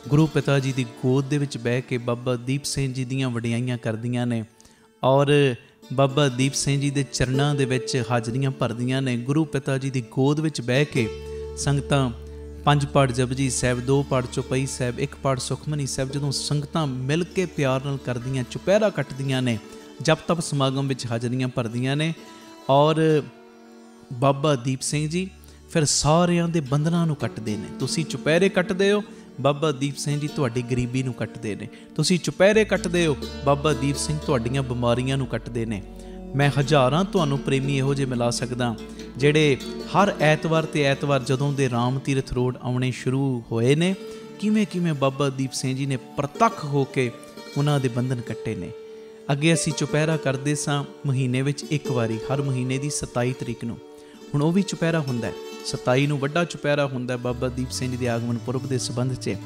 ਗੁਰੂ ਪਿਤਾ ਜੀ ਦੀ ਗੋਦ ਦੇ ਵਿੱਚ ਬਹਿ ਕੇ ਬਾਬਾ ਦੀਪ ਸਿੰਘ ਜੀ ਦੀਆਂ ਵਡਿਆਈਆਂ ਕਰਦੀਆਂ ਨੇ ਔਰ ਬਾਬਾ ਦੀਪ ਸਿੰਘ ਜੀ ਦੇ ਚਰਨਾਂ ਦੇ ਵਿੱਚ ਹਾਜ਼ਰੀਆਂ ਭਰਦੀਆਂ ਨੇ। ਗੁਰੂ ਪਿਤਾ ਜੀ ਦੀ ਗੋਦ ਵਿੱਚ ਬਹਿ ਕੇ ਸੰਗਤਾਂ 5 ਪਾਠ ਜਪਜੀ ਸਾਹਿਬ, 2 ਪਾਠ ਚੌਪਈ ਸਾਹਿਬ, 1 ਪਾਠ ਸੁਖਮਨੀ ਸਾਹਿਬ, ਜਦੋਂ ਸੰਗਤਾਂ ਮਿਲ ਕੇ ਪਿਆਰ ਨਾਲ ਕਰਦੀਆਂ, ਚੁਪਹਿਰਾ ਕੱਟਦੀਆਂ ਨੇ, ਜਪ ਤਪ ਸਮਾਗਮ ਵਿੱਚ ਹਾਜ਼ਰੀਆਂ ਭਰਦੀਆਂ ਨੇ ਔਰ ਬਾਬਾ ਦੀਪ ਸਿੰਘ ਜੀ ਫਿਰ ਸਾਰਿਆਂ ਦੇ ਬੰਧਨਾਂ ਨੂੰ ਕੱਟਦੇ ਨੇ। ਤੁਸੀਂ ਚੁਪਹਿਰੇ ਕੱਟਦੇ ਹੋ, ਬਾਬਾ ਦੀਪ ਸਿੰਘ ਜੀ ਤੁਹਾਡੀ ਗਰੀਬੀ ਨੂੰ ਕੱਟਦੇ ਨੇ। ਤੁਸੀਂ ਚੁਪਹਿਰੇ ਕੱਟਦੇ ਹੋ, ਬਾਬਾ ਦੀਪ ਸਿੰਘ ਤੁਹਾਡੀਆਂ ਬਿਮਾਰੀਆਂ ਨੂੰ ਕੱਟਦੇ ਨੇ। ਮੈਂ ਹਜ਼ਾਰਾਂ ਤੁਹਾਨੂੰ ਪ੍ਰੇਮੀ ਇਹੋ ਜਿਹੇ ਮਿਲਾ ਸਕਦਾ ਜਿਹੜੇ ਹਰ ਐਤਵਾਰ ਤੇ ਐਤਵਾਰ ਜਦੋਂ ਦੇ ਰਾਮ ਤੀਰਥ ਰੋਡ ਆਉਣੇ ਸ਼ੁਰੂ ਹੋਏ ਨੇ, ਕਿਵੇਂ ਬਾਬਾ ਦੀਪ ਸਿੰਘ ਜੀ ਨੇ ਪ੍ਰਤੱਖ ਹੋ ਕੇ ਉਹਨਾਂ ਦੇ ਬੰਧਨ ਕੱਟੇ ਨੇ। ਅੱਗੇ ਅਸੀਂ ਚੁਪਹਿਰਾ ਕਰਦੇ ਸਾਂ ਮਹੀਨੇ ਵਿੱਚ ਇੱਕ ਵਾਰੀ, ਹਰ ਮਹੀਨੇ ਦੀ 27 ਤਰੀਕ ਨੂੰ। ਹੁਣ ਉਹ ਵੀ ਚੁਪਹਿਰਾ ਹੁੰਦਾ, 27 ਨੂੰ ਵੱਡਾ ਚੁਪਹਿਰਾ ਹੁੰਦਾ ਬਾਬਾ ਦੀਪ ਸਿੰਘ ਜੀ ਦੇ ਆਗਮਨ ਪੁਰਬ ਦੇ ਸੰਬੰਧ 'ਚ।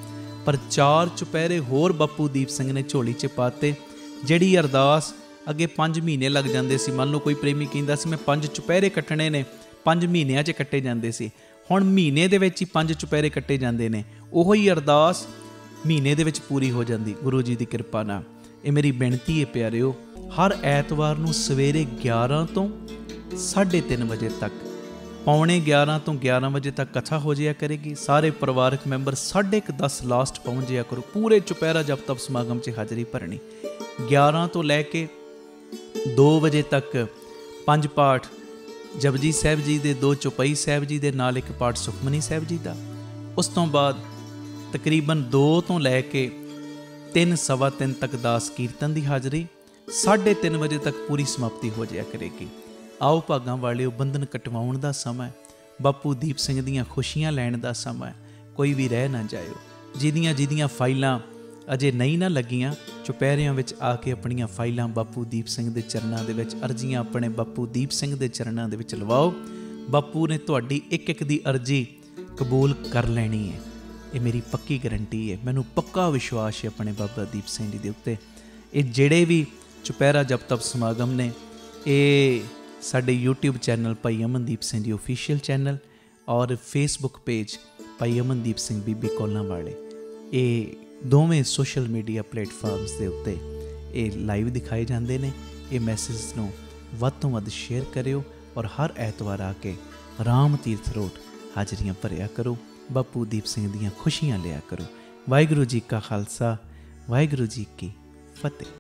ਪਰ 4 ਚੁਪਹਿਰੇ ਹੋਰ ਬਾਪੂ ਦੀਪ ਸਿੰਘ ਨੇ ਝੋਲੀ 'ਚ ਪਾਤੇ। ਜਿਹੜੀ ਅਰਦਾਸ ਅੱਗੇ 5 ਮਹੀਨੇ ਲੱਗ ਜਾਂਦੇ ਸੀ, ਮੰਨ ਲਓ ਕੋਈ ਪ੍ਰੇਮੀ ਕਹਿੰਦਾ ਸੀ ਮੈਂ 5 ਚੁਪਹਿਰੇ ਕੱਟਣੇ ਨੇ, 5 ਮਹੀਨਿਆਂ 'ਚ ਕੱਟੇ ਜਾਂਦੇ ਸੀ। ਹੁਣ ਮਹੀਨੇ ਦੇ ਵਿੱਚ ਹੀ 5 ਚੁਪਹਿਰੇ ਕੱਟੇ ਜਾਂਦੇ ਨੇ। ਉਹੋ ਹੀ ਅਰਦਾਸ ਮਹੀਨੇ ਦੇ ਵਿੱਚ ਪੂਰੀ ਹੋ ਜਾਂਦੀ ਗੁਰੂ ਜੀ ਦੀ ਕਿਰਪਾ ਨਾਲ। ਇਹ ਮੇਰੀ ਬੇਨਤੀ ਹੈ ਪਿਆਰਿਓ, ਹਰ ਐਤਵਾਰ ਨੂੰ ਸਵੇਰੇ 11 ਤੋਂ 3:30 ਵਜੇ ਤੱਕ, ਪੌਣੇ 11 ਤੋਂ 11 ਵਜੇ ਤੱਕ ਕਥਾ ਹੋ ਜਾਇਆ ਕਰੇਗੀ। ਸਾਰੇ ਪਰਿਵਾਰਕ ਮੈਂਬਰ 10:30 ਲਾਸਟ ਪਹੁੰਚ ਜਾਇਆ ਕਰੋ। ਪੂਰੇ ਚੁਪਹਿਰਾ ਜਪ ਤਪ ਸਮਾਗਮ 'ਚ ਹਾਜ਼ਰੀ ਭਰਨੀ। 11 ਤੋਂ ਲੈ ਕੇ 2 ਵਜੇ ਤੱਕ 5 ਪਾਠ ਜਪਜੀ ਸਾਹਿਬ ਜੀ ਦੇ, 2 ਚੌਪਈ ਸਾਹਿਬ ਜੀ ਦੇ ਨਾਲ 1 ਪਾਠ ਸੁਖਮਨੀ ਸਾਹਿਬ ਜੀ ਦਾ। ਉਸ ਤੋਂ ਬਾਅਦ ਤਕਰੀਬਨ 2 ਤੋਂ ਲੈ ਕੇ 3, ਸਵਾ 3 ਤੱਕ ਦਾਸ ਕੀਰਤਨ ਦੀ ਹਾਜ਼ਰੀ। 3:30 ਵਜੇ ਤੱਕ ਪੂਰੀ ਸਮਾਪਤੀ ਹੋ ਜਾਇਆ ਕਰੇਗੀ। ਆਓ ਭਾਗਾਂ ਵਾਲਿਓ, ਬੰਧਨ ਕਟਵਾਉਣ ਦਾ ਸਮਾਂ, ਬਾਪੂ ਦੀਪ ਸਿੰਘ ਦੀਆਂ ਖੁਸ਼ੀਆਂ ਲੈਣ ਦਾ ਸਮਾਂ। ਕੋਈ ਵੀ ਰਹਿ ਨਾ ਜਾਇਓ। ਜਿਹਦੀਆਂ ਫਾਈਲਾਂ ਅਜੇ ਨਹੀਂ ਨਾ ਲੱਗੀਆਂ, ਚੁਪਹਿਰਿਆਂ ਵਿੱਚ ਆ ਕੇ ਆਪਣੀਆਂ ਫਾਈਲਾਂ ਬਾਪੂ ਦੀਪ ਸਿੰਘ ਦੇ ਚਰਨਾਂ ਦੇ ਵਿੱਚ, ਅਰਜ਼ੀਆਂ ਆਪਣੇ ਬਾਪੂ ਦੀਪ ਸਿੰਘ ਦੇ ਚਰਨਾਂ ਦੇ ਵਿੱਚ ਲਵਾਓ। ਬਾਪੂ ਨੇ ਤੁਹਾਡੀ ਇੱਕ ਇੱਕ ਦੀ ਅਰਜ਼ੀ ਕਬੂਲ ਕਰ ਲੈਣੀ ਹੈ, ਇਹ ਮੇਰੀ ਪੱਕੀ ਗਰੰਟੀ ਹੈ। ਮੈਨੂੰ ਪੱਕਾ ਵਿਸ਼ਵਾਸ ਹੈ ਆਪਣੇ ਬਾਬਾ ਦੀਪ ਸਿੰਘ ਜੀ ਦੇ ਉੱਤੇ। ਇਹ ਜਿਹੜੇ ਵੀ ਚੁਪਹਿਰਾ ਜਪ ਤਪ ਸਮਾਗਮ ਨੇ, ਇਹ ਸਾਡੇ YouTube ਚੈਨਲ ਭਾਈ ਅਮਨਦੀਪ ਸਿੰਘ ਜੀ ਓਫੀਸ਼ੀਅਲ ਚੈਨਲ ਔਰ Facebook ਪੇਜ ਭਾਈ ਅਮਨਦੀਪ ਸਿੰਘ ਬੀਬੀ ਕੌਲਾਂ ਵਾਲੇ, ਇਹ ਦੋਵੇਂ ਸੋਸ਼ਲ ਮੀਡੀਆ ਪਲੇਟਫਾਰਮਸ ਦੇ ਉੱਤੇ ਇਹ ਲਾਈਵ ਦਿਖਾਏ ਜਾਂਦੇ ਨੇ। ਇਹ ਮੈਸੇਜ ਨੂੰ ਵੱਧ ਤੋਂ ਵੱਧ ਸ਼ੇਅਰ ਕਰਿਓ ਔਰ ਹਰ ਐਤਵਾਰ ਆ ਕੇ ਰਾਮ ਤੀਰਥ ਰੋਡ ਹਾਜ਼ਰੀਆਂ ਭਰਿਆ ਕਰੋ, ਬਾਪੂ ਦੀਪ ਸਿੰਘ ਦੀਆਂ ਖੁਸ਼ੀਆਂ ਲਿਆ ਕਰੋ। ਵਾਹਿਗੁਰੂ ਜੀ ਕਾ ਖਾਲਸਾ, ਵਾਹਿਗੁਰੂ ਜੀ ਕੀ ਫਤਿਹ।